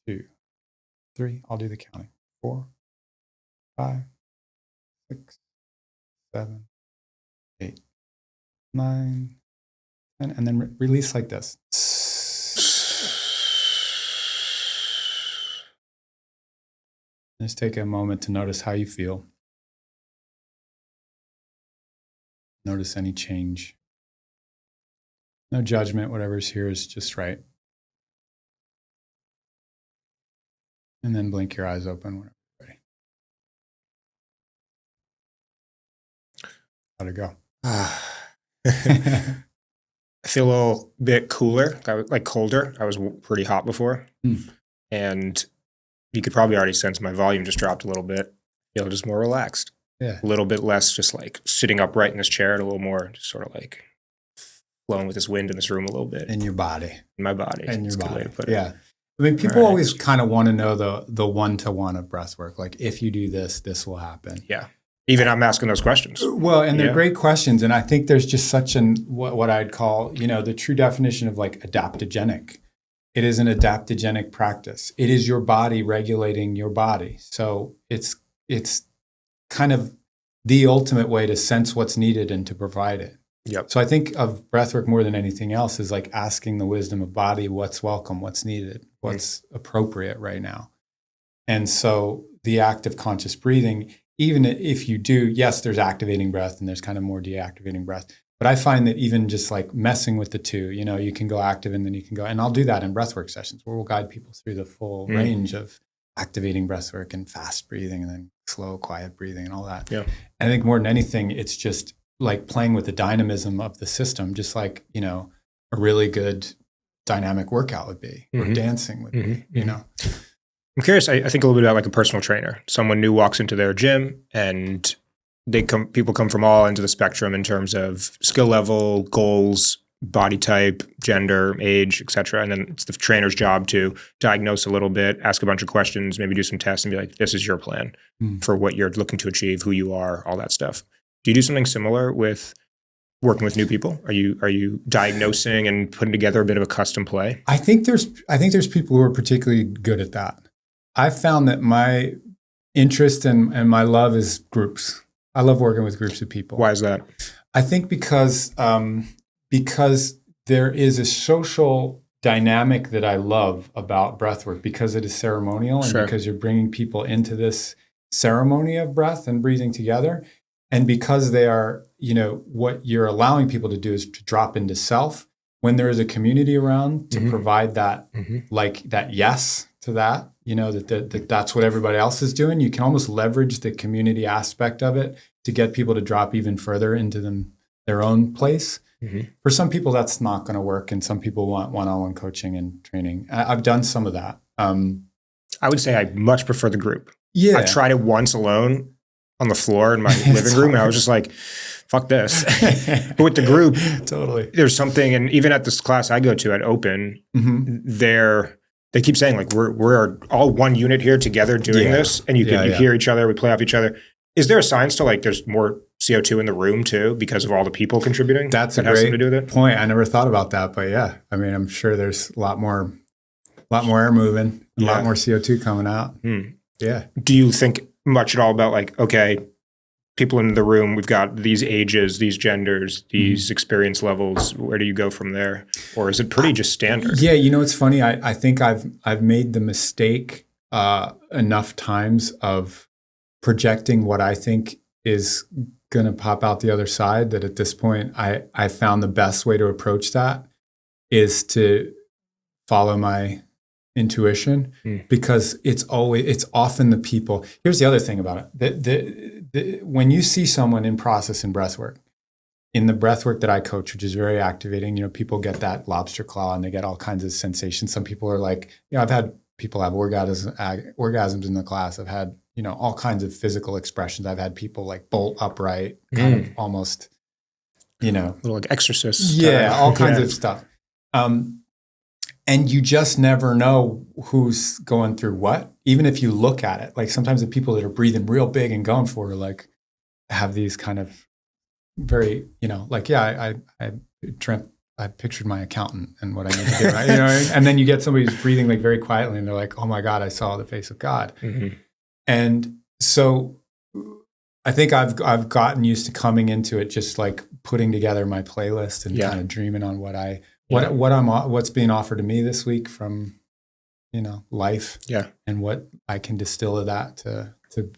2, 3. I'll do the counting. 4, 5, 6, 7, 8, 9, 10, and then release like this. Just take a moment to notice how you feel. Notice any change. No judgment. Whatever's here is just right. And then blink your eyes open whenever you're ready. How'd it go? I feel a little bit cooler, like colder. I was pretty hot before. And you could probably already sense my volume just dropped a little bit. Feel just more relaxed. Yeah. A little bit less just like sitting upright in this chair, and a little more just sort of like flowing with this wind in this room a little bit. In your body. In my body. In your That's a good body. way to put it. Yeah. I mean, people always kind of want to know the one-to-one of breath work. Like, if you do this, this will happen. Yeah. Even I'm asking those questions. Well, and they're great questions. And I think there's just such what I'd call, the true definition of like adaptogenic. It is an adaptogenic practice. It is your body regulating your body. So it's kind of the ultimate way to sense what's needed and to provide it. Yep. So I think of breathwork more than anything else is like asking the wisdom of body, what's welcome, what's needed, what's appropriate right now. And so the act of conscious breathing, even if you do, yes, there's activating breath and there's kind of more deactivating breath. But I find that even just like messing with the two, you can go active and then you can go, and I'll do that in breathwork sessions where we'll guide people through the full range of activating breathwork and fast breathing and then slow, quiet breathing and all that. Yeah. And I think more than anything, it's just like playing with the dynamism of the system, just like, a really good dynamic workout would be, or dancing would be, I'm curious, I think a little bit about like a personal trainer. Someone new walks into their gym and people come from all ends of the spectrum in terms of skill level, goals, body type, gender, age, etc. And then it's the trainer's job to diagnose a little bit, ask a bunch of questions, maybe do some tests and be like, this is your plan for what you're looking to achieve, who you are, all that stuff. Do you do something similar with working with new people? Are you diagnosing and putting together a bit of a custom play? I think there's people who are particularly good at that. I've found that my interest and my love is groups. I love working with groups of people. Why is that? I think because there is a social dynamic that I love about breathwork, because it is ceremonial and because you're bringing people into this ceremony of breath and breathing together. And because they are, what you're allowing people to do is to drop into self when there is a community around to provide that, like that yes to that, that's what everybody else is doing. You can almost leverage the community aspect of it to get people to drop even further into their own place. For some people, that's not going to work. And some people want one-on-one coaching and training. I've done some of that. I would say I much prefer the group. Yeah. I tried it once alone on the floor in my living room, and I was just like, fuck this. But with the group, totally. there's something, and even at this class I go to at Open, they keep saying like we're all one unit here together doing this, and you hear each other, we play off each other. Is there a science to like there's more CO2 in the room too because of all the people contributing? That's a great point. I never thought about that, but yeah, I mean, I'm sure there's a lot more air moving, a lot more CO2 coming out. Yeah. Do you think much at all about like, okay, people in the room, we've got these ages, these genders, these experience levels. Where do you go from there? Or is it pretty just standard? Yeah, it's funny. I think I've made the mistake enough times of projecting what I think is going to pop out the other side that at this point I found the best way to approach that is to follow my intuition, because it's often the people. Here's the other thing about it. When you see someone in process in breathwork, in the breathwork that I coach, which is very activating, people get that lobster claw and they get all kinds of sensations. Some people are like, I've had people have orgasms in the class. I've had, all kinds of physical expressions. I've had people like bolt upright, kind of almost, little like exorcists. Yeah, all kinds of stuff. And you just never know who's going through what, even if you look at it. Like sometimes the people that are breathing real big and going for it, like have these kind of very, like, I dreamt, I pictured my accountant and what I need to do, right? And then you get somebody who's breathing like very quietly and they're like, oh my God, I saw the face of God. And so I think I've gotten used to coming into it, just like putting together my playlist and kind of dreaming on what's being offered to me this week from, life, and what I can distill of that to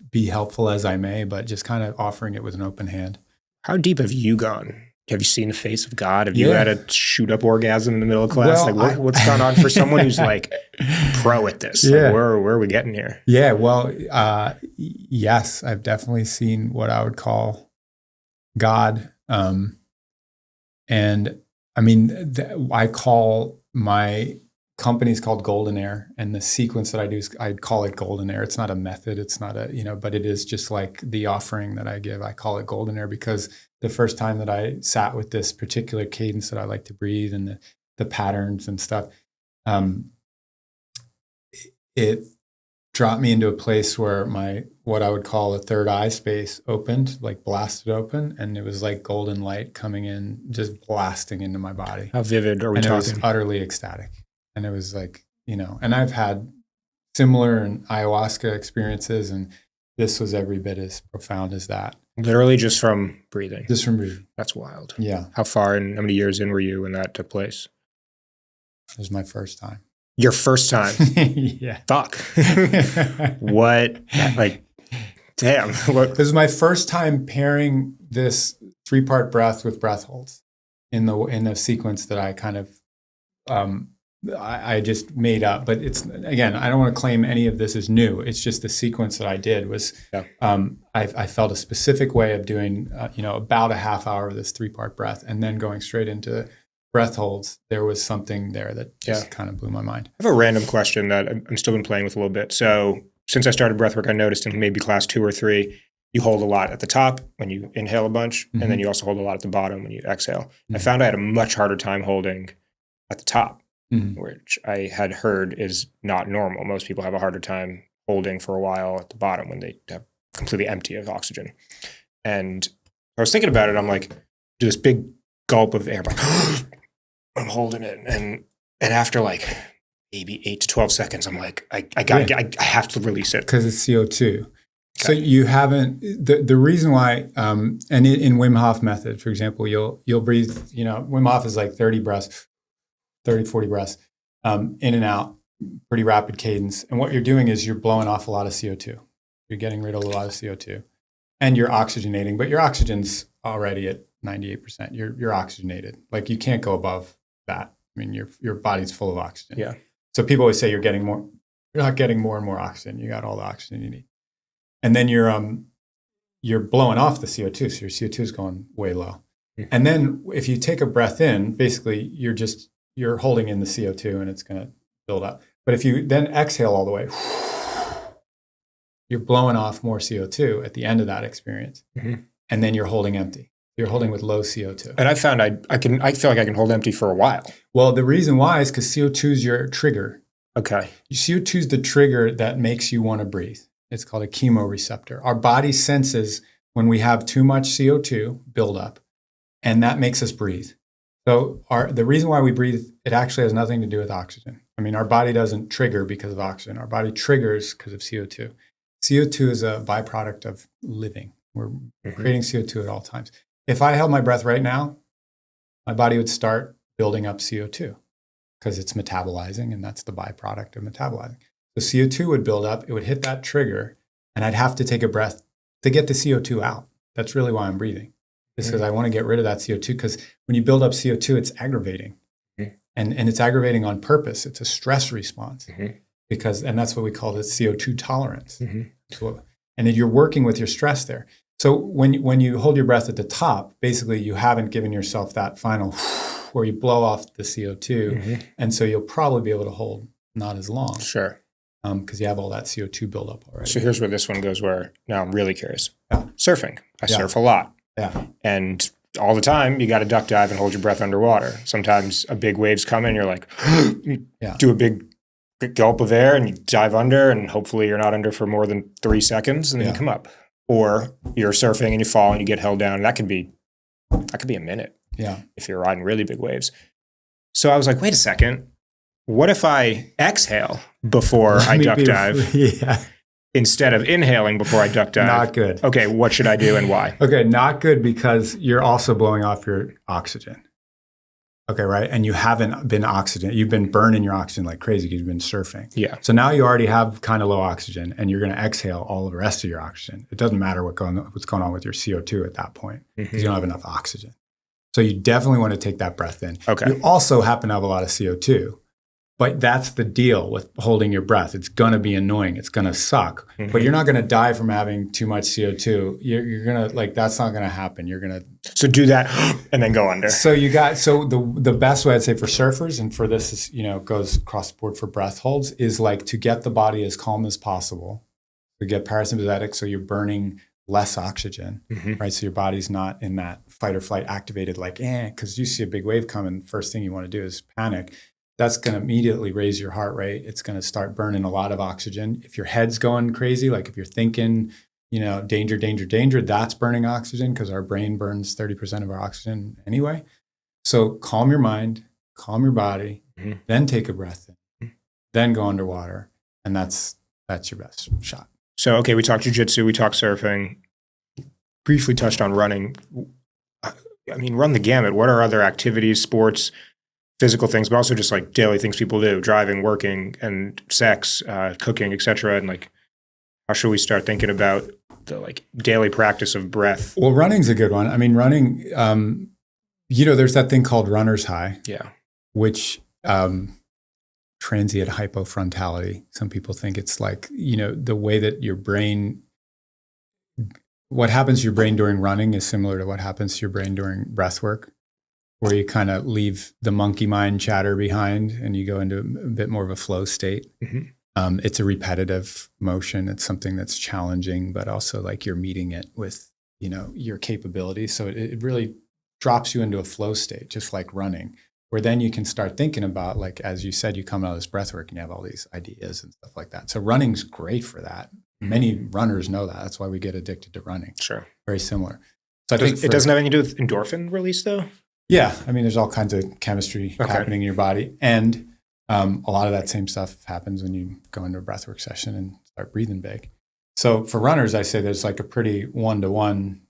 be helpful as I may, but just kind of offering it with an open hand. How deep have you gone? Have you seen the face of God? Have you had a shoot up orgasm in the middle of class? Well, like what's gone on for someone who's like pro at this? Yeah. Like, where are we getting here? Yeah, well, yes, I've definitely seen what I would call God. And I mean, I call my company's called GoldenAir, and the sequence that I do is I call it GoldenAir. It's not a method. It's not but it is just like the offering that I give. I call it GoldenAir because the first time that I sat with this particular cadence that I like to breathe and the patterns and stuff, it dropped me into a place where what I would call a third eye space opened, like blasted open, and it was like golden light coming in, just blasting into my body. How vivid are we talking? talking? It was utterly ecstatic. And it was like, and I've had similar and ayahuasca experiences, and this was every bit as profound as that. Literally just from breathing. Just from breathing. That's wild. Yeah. How far and how many years in were you when that took place? It was my first time. Your first time? Yeah. Fuck. What? Like, damn. It was my first time pairing this 3-part breath with breath holds in a sequence that I kind of I just made up. But it's, again, I don't want to claim any of this is new. It's just the sequence that I did was I felt a specific way of doing about a half hour of this 3-part breath and then going straight into breath holds. There was something there that just kind of blew my mind. I have a random question that I'm still been playing with a little bit. So since I started breathwork, I noticed in maybe class 2 or 3, you hold a lot at the top when you inhale a bunch, and then you also hold a lot at the bottom when you exhale. I found I had a much harder time holding at the top, which I had heard is not normal. Most people have a harder time holding for a while at the bottom when they have completely empty of oxygen. And I was thinking about it. I'm like, do this big gulp of air. I'm holding it. And after like maybe 8 to 12 seconds, I'm like, I have to release it. Because it's CO2. Okay. So you haven't, the reason why, and in Wim Hof method, for example, you'll breathe, Wim Hof is like 30, 40 breaths, in and out, pretty rapid cadence. And what you're doing is you're blowing off a lot of CO2. You're getting rid of a lot of CO2 and you're oxygenating, but your oxygen's already at 98%. You're oxygenated. Like you can't go above that. I mean, your body's full of oxygen. Yeah. So people always say you're not getting more and more oxygen. You got all the oxygen you need. And then you're blowing off the CO2. So your CO2 is going way low. And then if you take a breath in, basically you're holding in the CO2 and it's going to build up. But if you then exhale all the way, you're blowing off more CO2 at the end of that experience. And then you're holding empty. You're holding with low CO2. And I found I feel like I can hold empty for a while. Well, the reason why is because CO2 is your trigger. Okay. CO2 is the trigger that makes you want to breathe. It's called a chemoreceptor. Our body senses when we have too much CO2 buildup, and that makes us breathe. So the reason why we breathe, it actually has nothing to do with oxygen. I mean, our body doesn't trigger because of oxygen. Our body triggers because of CO2. CO2 is a byproduct of living. We're creating CO2 at all times. If I held my breath right now, my body would start building up CO2 because it's metabolizing, and that's the byproduct of metabolizing. So CO2 would build up, it would hit that trigger, and I'd have to take a breath to get the CO2 out. That's really why I'm breathing. It's because I want to get rid of that CO2, because when you build up CO2, it's aggravating. And it's aggravating on purpose. It's a stress response. And that's what we call the CO2 tolerance. So, and then you're working with your stress there. So when you hold your breath at the top, basically you haven't given yourself that final where you blow off the CO2. And so you'll probably be able to hold not as long. Sure. Because you have all that CO2 buildup already. So here's where this one goes, where now I'm really curious. Yeah. Surfing. I surf a lot. Yeah. And all the time, you got to duck dive and hold your breath underwater. Sometimes a big wave's coming, you're like, you do a big gulp of air and you dive under, and hopefully you're not under for more than 3 seconds, and then you come up. Or you're surfing and you fall and you get held down. And that could be a minute. Yeah. If you're riding really big waves. So I was like, wait a second. What if I exhale before I duck dive instead of inhaling before I duck dive? Not good. Okay, what should I do and why? Okay, not good, because you're also blowing off your oxygen. Okay, right? And you haven't been you've been burning your oxygen like crazy because you've been surfing. Yeah. So now you already have kind of low oxygen, and you're going to exhale all the rest of your oxygen. It doesn't matter what's going on with your CO2 at that point, because you don't have enough oxygen. So you definitely want to take that breath in. Okay. You also happen to have a lot of CO2. But that's the deal with holding your breath. It's going to be annoying. It's going to suck. But you're not going to die from having too much CO2. You're going to, that's not going to happen. You're going to. So do that and then go under. So the best way I'd say for surfers, and for this is, goes across the board for breath holds, is to get the body as calm as possible, to get parasympathetic, so you're burning less oxygen, right? So your body's not in that fight or flight activated, because you see a big wave coming, first thing you want to do is panic. That's going to immediately raise your heart rate. It's going to start burning a lot of oxygen. If your head's going crazy, if you're thinking, danger, danger, danger, that's burning oxygen, because our brain burns 30% of our oxygen anyway. So calm your mind, calm your body, then take a breath in, then go underwater. And that's your best shot. So, okay, we talked jiu-jitsu, we talked surfing, briefly touched on running. I mean, run the gamut. What are other activities, sports, physical things, but also just daily things people do, driving, working, and sex, cooking, etc. And how should we start thinking about the daily practice of breath? Well, running's a good one. I mean, running, there's that thing called runner's high. Yeah. Which transient hypofrontality. Some people think it's the way that your brain, what happens to your brain during running is similar to what happens to your brain during breath work, where you kind of leave the monkey mind chatter behind and you go into a bit more of a flow state. It's a repetitive motion. It's something that's challenging, but also you're meeting it with, your capabilities. So it really drops you into a flow state, just like running, where then you can start thinking about, as you said, you come out of this breath work and you have all these ideas and stuff like that. So running's great for that. Many runners know that. That's why we get addicted to running. Sure. Very similar. So it doesn't have anything to do with endorphin release, though? Yeah. I mean, there's all kinds of chemistry happening in your body. And a lot of that same stuff happens when you go into a breathwork session and start breathing big. So for runners, I say there's a pretty one-to-one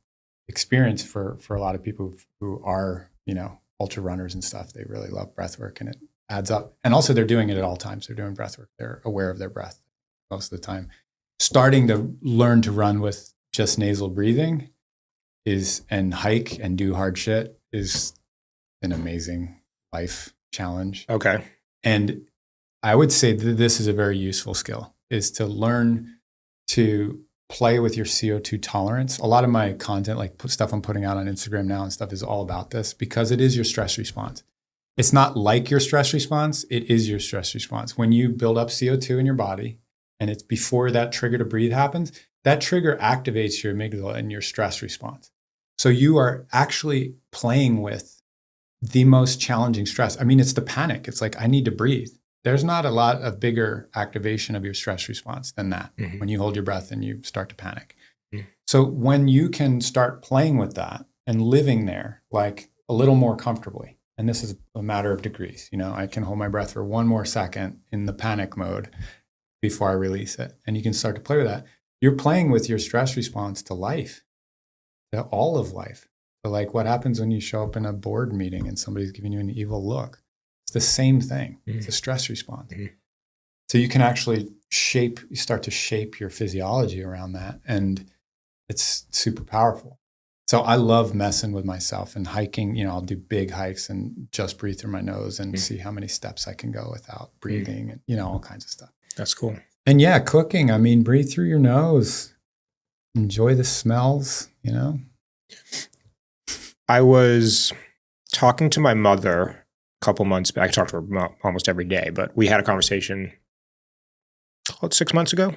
experience for a lot of people who are, ultra runners and stuff. They really love breathwork, and it adds up. And also they're doing it at all times. They're doing breathwork. They're aware of their breath most of the time. Starting to learn to run with just nasal breathing and hike and do hard shit is an amazing life challenge. Okay. And I would say that this is a very useful skill, is to learn to play with your CO2 tolerance. A lot of my content, stuff I'm putting out on Instagram now and stuff, is all about this, because it is your stress response. It's not like your stress response. It is your stress response. When you build up CO2 in your body and it's before that trigger to breathe happens, that trigger activates your amygdala and your stress response. So you are actually playing with the most challenging stress. I mean, it's the panic. It's like, I need to breathe. There's not a lot of bigger activation of your stress response than that, when you hold your breath and you start to panic. So when you can start playing with that and living there like a little more comfortably, and this is a matter of degrees, I can hold my breath for one more second in the panic mode before I release it. And you can start to play with that. You're playing with your stress response to life, to all of life. So like what happens when you show up in a board meeting and somebody's giving you an evil look? It's the same thing. It's a stress response. So you can actually start to shape your physiology around that. And it's super powerful. So I love messing with myself and hiking. I'll do big hikes and just breathe through my nose and see how many steps I can go without breathing and, all kinds of stuff. That's cool. And yeah, cooking. I mean, breathe through your nose. Enjoy the smells, I was talking to my mother a couple months back. I talk to her almost every day, but we had a conversation about 6 months ago.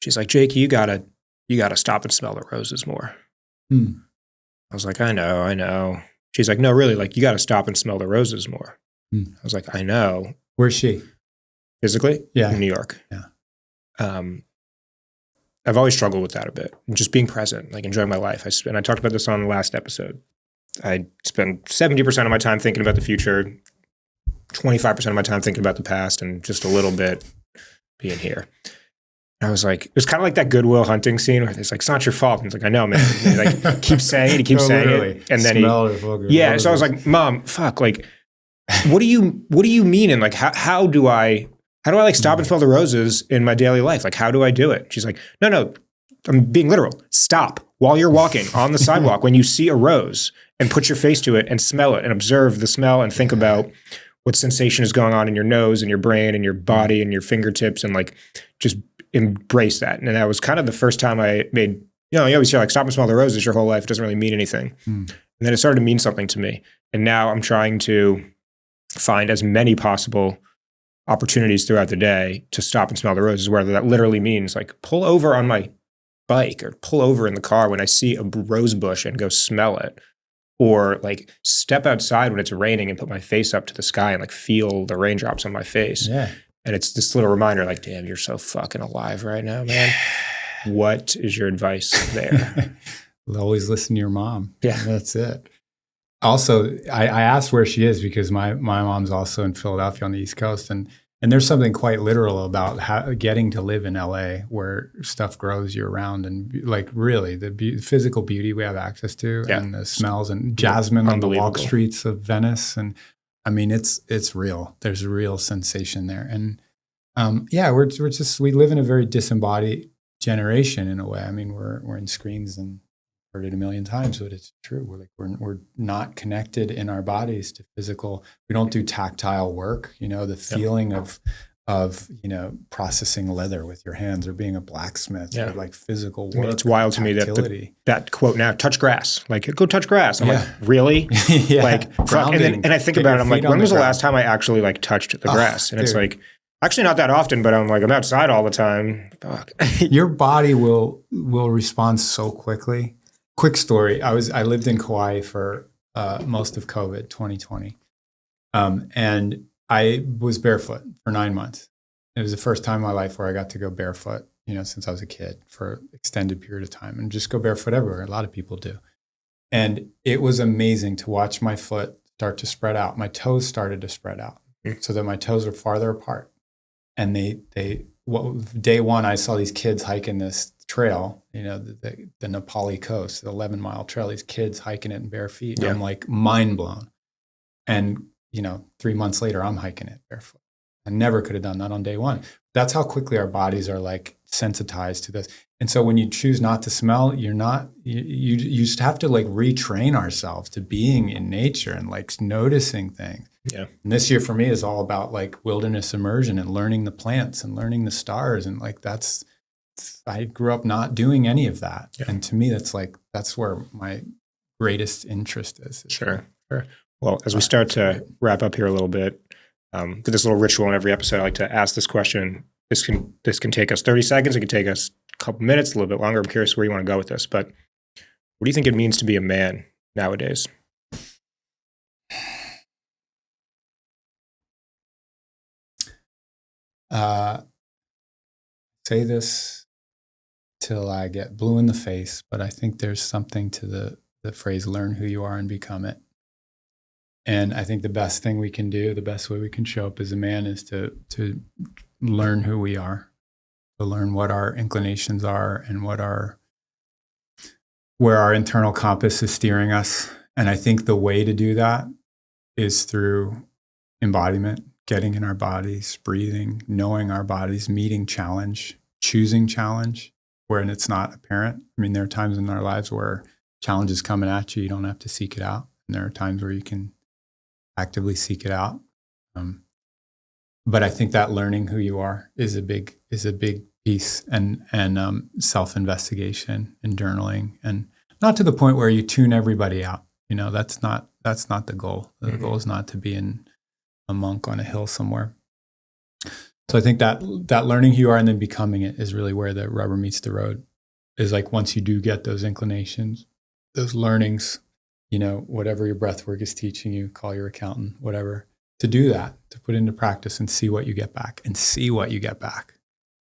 She's like, Jake, you gotta stop and smell the roses more. I was like, I know. She's like, no, really, like you gotta stop and smell the roses more. I was like, I know. Where's she? Physically? Yeah. In New York. Yeah. I've always struggled with that a bit. Just being present, like enjoying my life. And I talked about this on the last episode. I spend 70% of my time thinking about the future, 25% of my time thinking about the past, and just a little bit being here. I was like, it was kind of like that Goodwill Hunting scene where it's like, it's not your fault. And it's like, I know, man. And he like keeps saying it, and then so I was like, Mom, fuck, like, what do you mean? And like, how do I like stop and smell the roses in my daily life? Like, how do I do it? She's like, no, I'm being literal. Stop while you're walking on the sidewalk when you see a rose and put your face to it and smell it and observe the smell and think about what sensation is going on in your nose and your brain and your body and your fingertips, and like just embrace that. And that was kind of the first time I made, you always hear like stop and smell the roses your whole life. It doesn't really mean anything. And then it started to mean something to me. And now I'm trying to find as many possible opportunities throughout the day to stop and smell the roses, whether that literally means like pull over on my bike or pull over in the car when I see a rose bush and go smell it, or like step outside when it's raining and put my face up to the sky and like feel the raindrops on my face. Yeah. And it's this little reminder like, damn, you're so fucking alive right now, man. What is your advice there? Always listen to your mom. Yeah. That's it. Also, I asked where she is because my mom's also in Philadelphia on the East Coast. And there's something quite literal about getting to live in LA where stuff grows year round. And like really the physical beauty we have access to, and the smells and jasmine on the walk streets of Venice. And I mean, it's real. There's a real sensation there. And we live in a very disembodied generation in a way. I mean, we're in screens and heard it a million times, but it's true. We're not connected in our bodies to physical. We don't do tactile work. The feeling of processing leather with your hands, or being a blacksmith, or like physical work. I mean, it's wild to me that quote now, touch grass. Like, go touch grass. I'm like, really? Like, and I think about it. I'm like, when was the last time I actually like touched the grass? And it's like, actually not that often, but I'm like, I'm outside all the time. Fuck. Your body will respond so quickly. Quick story. I lived in Kauai for most of COVID 2020. And I was barefoot for 9 months. It was the first time in my life where I got to go barefoot, since I was a kid for an extended period of time, and just go barefoot everywhere. A lot of people do. And it was amazing to watch my foot start to spread out. My toes started to spread out so that my toes are farther apart. And day one, I saw these kids hiking this trail, the Nepali coast, the 11-mile trail, these kids hiking it in bare feet. And I'm like mind blown. And, 3 months later, I'm hiking it barefoot. I never could have done that on day one. That's how quickly our bodies are like sensitized to this. And so when you choose not to smell, you just have to like retrain ourselves to being in nature and like noticing things. Yeah. And this year for me is all about like wilderness immersion and learning the plants and learning the stars. And like I grew up not doing any of that. Yeah. And to me, that's where my greatest interest is. Sure. Well, as we start to wrap up here a little bit, for this little ritual in every episode, I like to ask this question. this can take us 30 seconds. It can take us a couple minutes, a little bit longer. I'm curious where you want to go with this, but what do you think it means to be a man nowadays? Say this till I get blue in the face, but I think there's something to the phrase learn who you are and become it. And I think the best thing we can do, the best way we can show up as a man is to learn who we are, to learn what our inclinations are and where our internal compass is steering us. And I think the way to do that is through embodiment, getting in our bodies, breathing, knowing our bodies, meeting challenge, choosing challenge when it's not apparent. I mean, there are times in our lives where challenge is coming at you. You don't have to seek it out. And there are times where you can actively seek it out. But I think that learning who you are is a big piece, and self-investigation and journaling, and not to the point where you tune everybody out. You know, that's not the goal. The goal is not to be a monk on a hill somewhere. So I think that learning who you are and then becoming it is really where the rubber meets the road. Is like once you do get those inclinations, those learnings, you know, whatever your breath work is teaching you, call your accountant, whatever, to do that, to put into practice and see what you get back.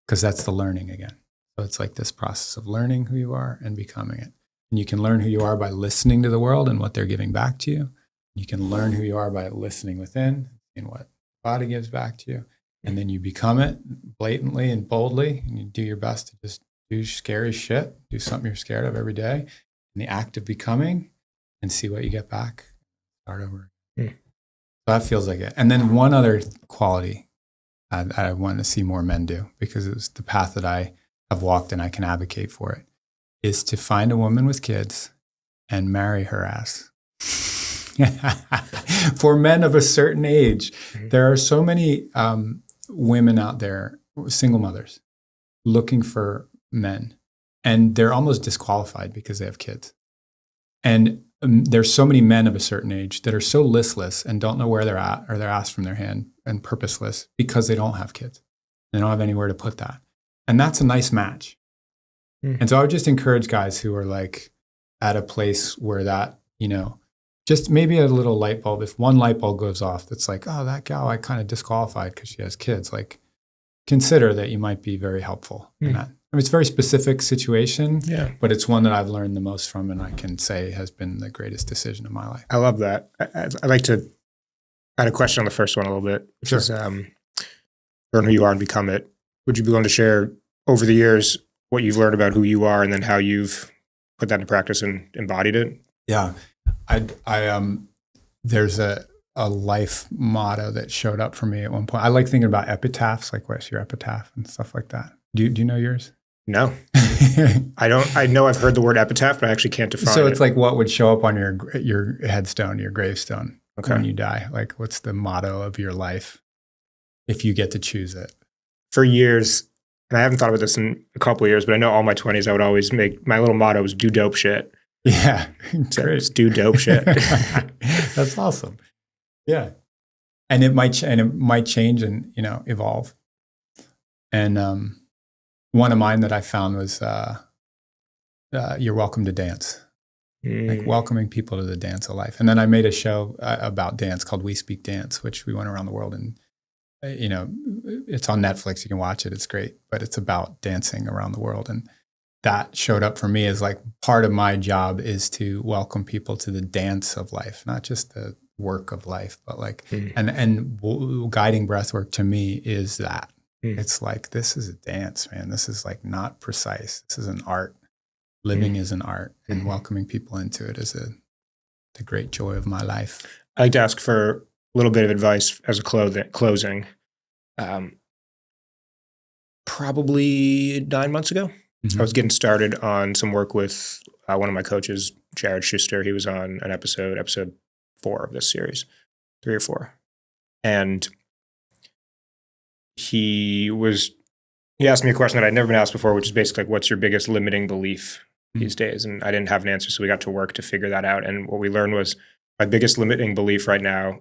Because that's the learning again. So it's like this process of learning who you are and becoming it. And you can learn who you are by listening to the world and what they're giving back to you. You can learn who you are by listening within and what body gives back to you. And then you become it blatantly and boldly, and you do your best to just do scary shit, do something you're scared of every day, in the act of becoming, and see what you get back. Start over. So that feels like it. And then one other quality I want to see more men do, because it's the path that I have walked and I can advocate for it, is to find a woman with kids and marry her ass. For men of a certain age, there are so many women out there, single mothers, looking for men, and they're almost disqualified because they have kids. And there's so many men of a certain age that are so listless and don't know where they're at, or they're asked from their hand, and purposeless because they don't have kids. They don't have anywhere to put that. And that's a nice match. And so I would just encourage guys who are like at a place where that, you know, just maybe a little light bulb, if one light bulb goes off, that's like, oh, that gal I kind of disqualified because she has kids. Like, consider that you might be very helpful in that. I mean, it's a very specific situation, but it's one that I've learned the most from, and I can say has been the greatest decision of my life. I love that. I'd like to add a question on the first one a little bit. Which is, learn who you are and become it. Would you be willing to share over the years what you've learned about who you are and then how you've put that into practice and embodied it? Yeah. There's a life motto that showed up for me at one point. I like thinking about epitaphs, like what's your epitaph and stuff like that. Do you know yours? No. I don't. I know I've heard the word epitaph, but I actually can't define it. So it's like what would show up on your headstone, your gravestone when you die. Like, what's the motto of your life if you get to choose it? For years, and I haven't thought about this in a couple of years, but I know all my 20s I would always make, my little motto was do dope shit. Yeah. So great. Do dope shit. That's awesome. Yeah. And it might change and, you know, evolve. And one of mine that I found was you're welcome to dance. Like welcoming people to the dance of life. And then I made a show about dance called We Speak Dance, which we went around the world, and you know, it's on Netflix. You can watch it. It's great, but it's about dancing around the world. And that showed up for me as like part of my job is to welcome people to the dance of life, not just the work of life, but like, and guiding breathwork to me is that. It's like, this is a dance, man. This is like not precise. This is an art. Living is an art, and welcoming people into it is the great joy of my life. I'd like to ask for a little bit of advice as a closing. Probably 9 months ago, I was getting started on some work with one of my coaches, Jared Schuster. He was on an episode 4 of this series, 3 or 4. And he asked me a question that I'd never been asked before, which is basically like, what's your biggest limiting belief these days? And I didn't have an answer, so we got to work to figure that out. And what we learned was my biggest limiting belief right now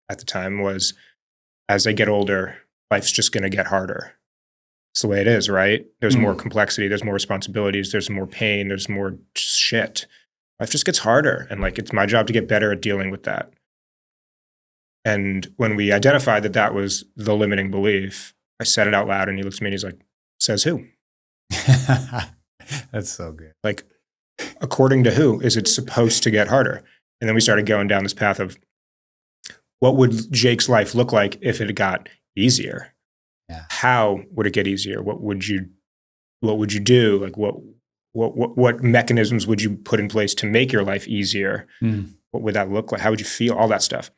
at the time was, as I get older, life's just going to get harder. It's the way it is, right? There's more complexity, there's more responsibilities, there's more pain, there's more shit. Life just gets harder. And like, it's my job to get better at dealing with that. And when we identified that that was the limiting belief, I said it out loud and he looks at me and he's like, says who? That's so good. Like, according to who is it supposed to get harder? And then we started going down this path of what would Jake's life look like if it got easier? Yeah. How would it get easier? What would you do? Like what mechanisms would you put in place to make your life easier? What would that look like? How would you feel? All that stuff.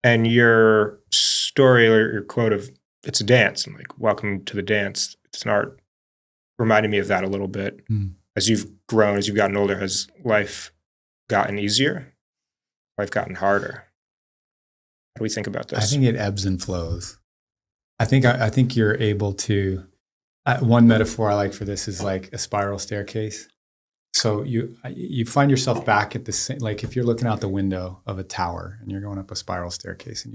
And your story or your quote of it's a dance, and like, welcome to the dance. It's an art. Reminded me of that a little bit. As you've grown, as you've gotten older, has life gotten easier? Life gotten harder? How do we think about this? I think it ebbs and flows. I think you're able to, one metaphor I like for this is like a spiral staircase. So you find yourself back at the same, like if you're looking out the window of a tower and you're going up a spiral staircase and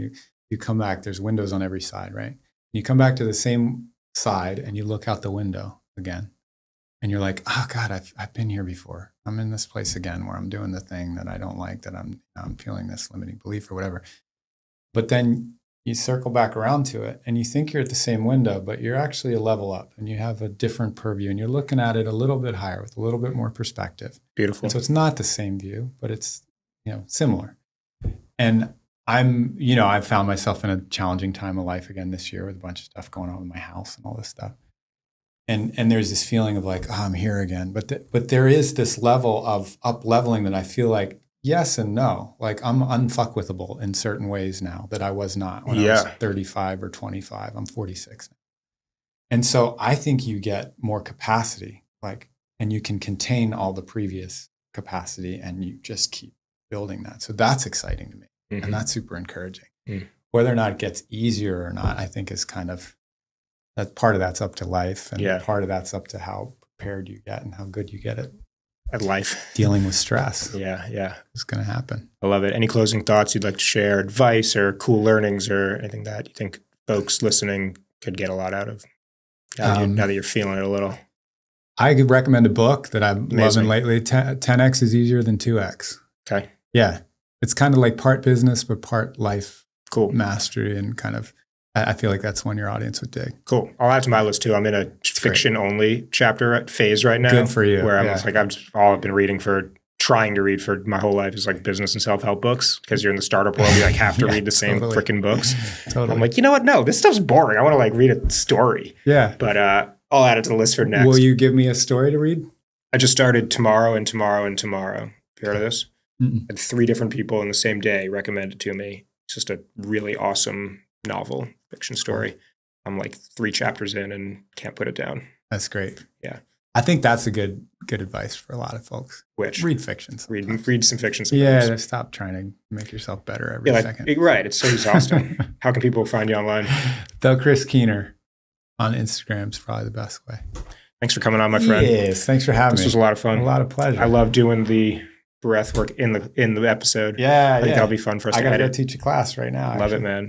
you come back, there's windows on every side, right? You come back to the same side and you look out the window again and you're like, oh God, I've been here before. I'm in this place again where I'm doing the thing that I don't like, that I'm feeling this limiting belief or whatever. But then you circle back around to it and you think you're at the same window, but you're actually a level up and you have a different purview and you're looking at it a little bit higher with a little bit more perspective. Beautiful. And so it's not the same view, but it's, similar. And I've found myself in a challenging time of life again this year with a bunch of stuff going on with my house and all this stuff. And there's this feeling of like, oh, I'm here again. But there is this level of up leveling that I feel like, yes and no. Like I'm unfuckwithable in certain ways now that I was not when I was 35 or 25. I'm 46 now. And so I think you get more capacity, and you can contain all the previous capacity and you just keep building that. So that's exciting to me. And that's super encouraging. Whether or not it gets easier or not, I think is kind of, that part of that's up to life. And part of that's up to how prepared you get and how good you get at life. Dealing with stress. Yeah. It's going to happen. I love it. Any closing thoughts you'd like to share, advice or cool learnings or anything that you think folks listening could get a lot out of now that you're feeling it a little? I could recommend a book that I'm loving lately. 10X is easier than 2X. Okay. Yeah. It's kind of like part business, but part life cool mastery and kind of, I feel like that's one your audience would dig. Cool. I'll add to my list too. I'm in a fiction only chapter phase right now. Good for you. Where I'm just like, all I've been trying to read for my whole life is like business and self-help books, because you're in the startup world, you like have to read the same freaking books. Totally. I'm like, you know what? No, this stuff's boring. I want to like read a story. Yeah. But I'll add it to the list for next. Will you give me a story to read? I just started Tomorrow and Tomorrow and Tomorrow. Have you heard of this? And 3 different people in the same day recommended it to me. It's just a really awesome novel, fiction story. I'm like 3 chapters in and can't put it down. That's great. Yeah. I think that's a good advice for a lot of folks. Which? Read fiction. Read some fiction sometimes. Yeah, stop trying to make yourself better every second. Right. It's so exhausting. How can people find you online? The Chris Keener on Instagram is probably the best way. Thanks for coming on, my friend. Yes, thanks for having me. This was a lot of fun. A lot of pleasure. I love doing the breath work in the episode. Yeah, I think that'll be fun for us. I got to go teach a class right now. Love it, man.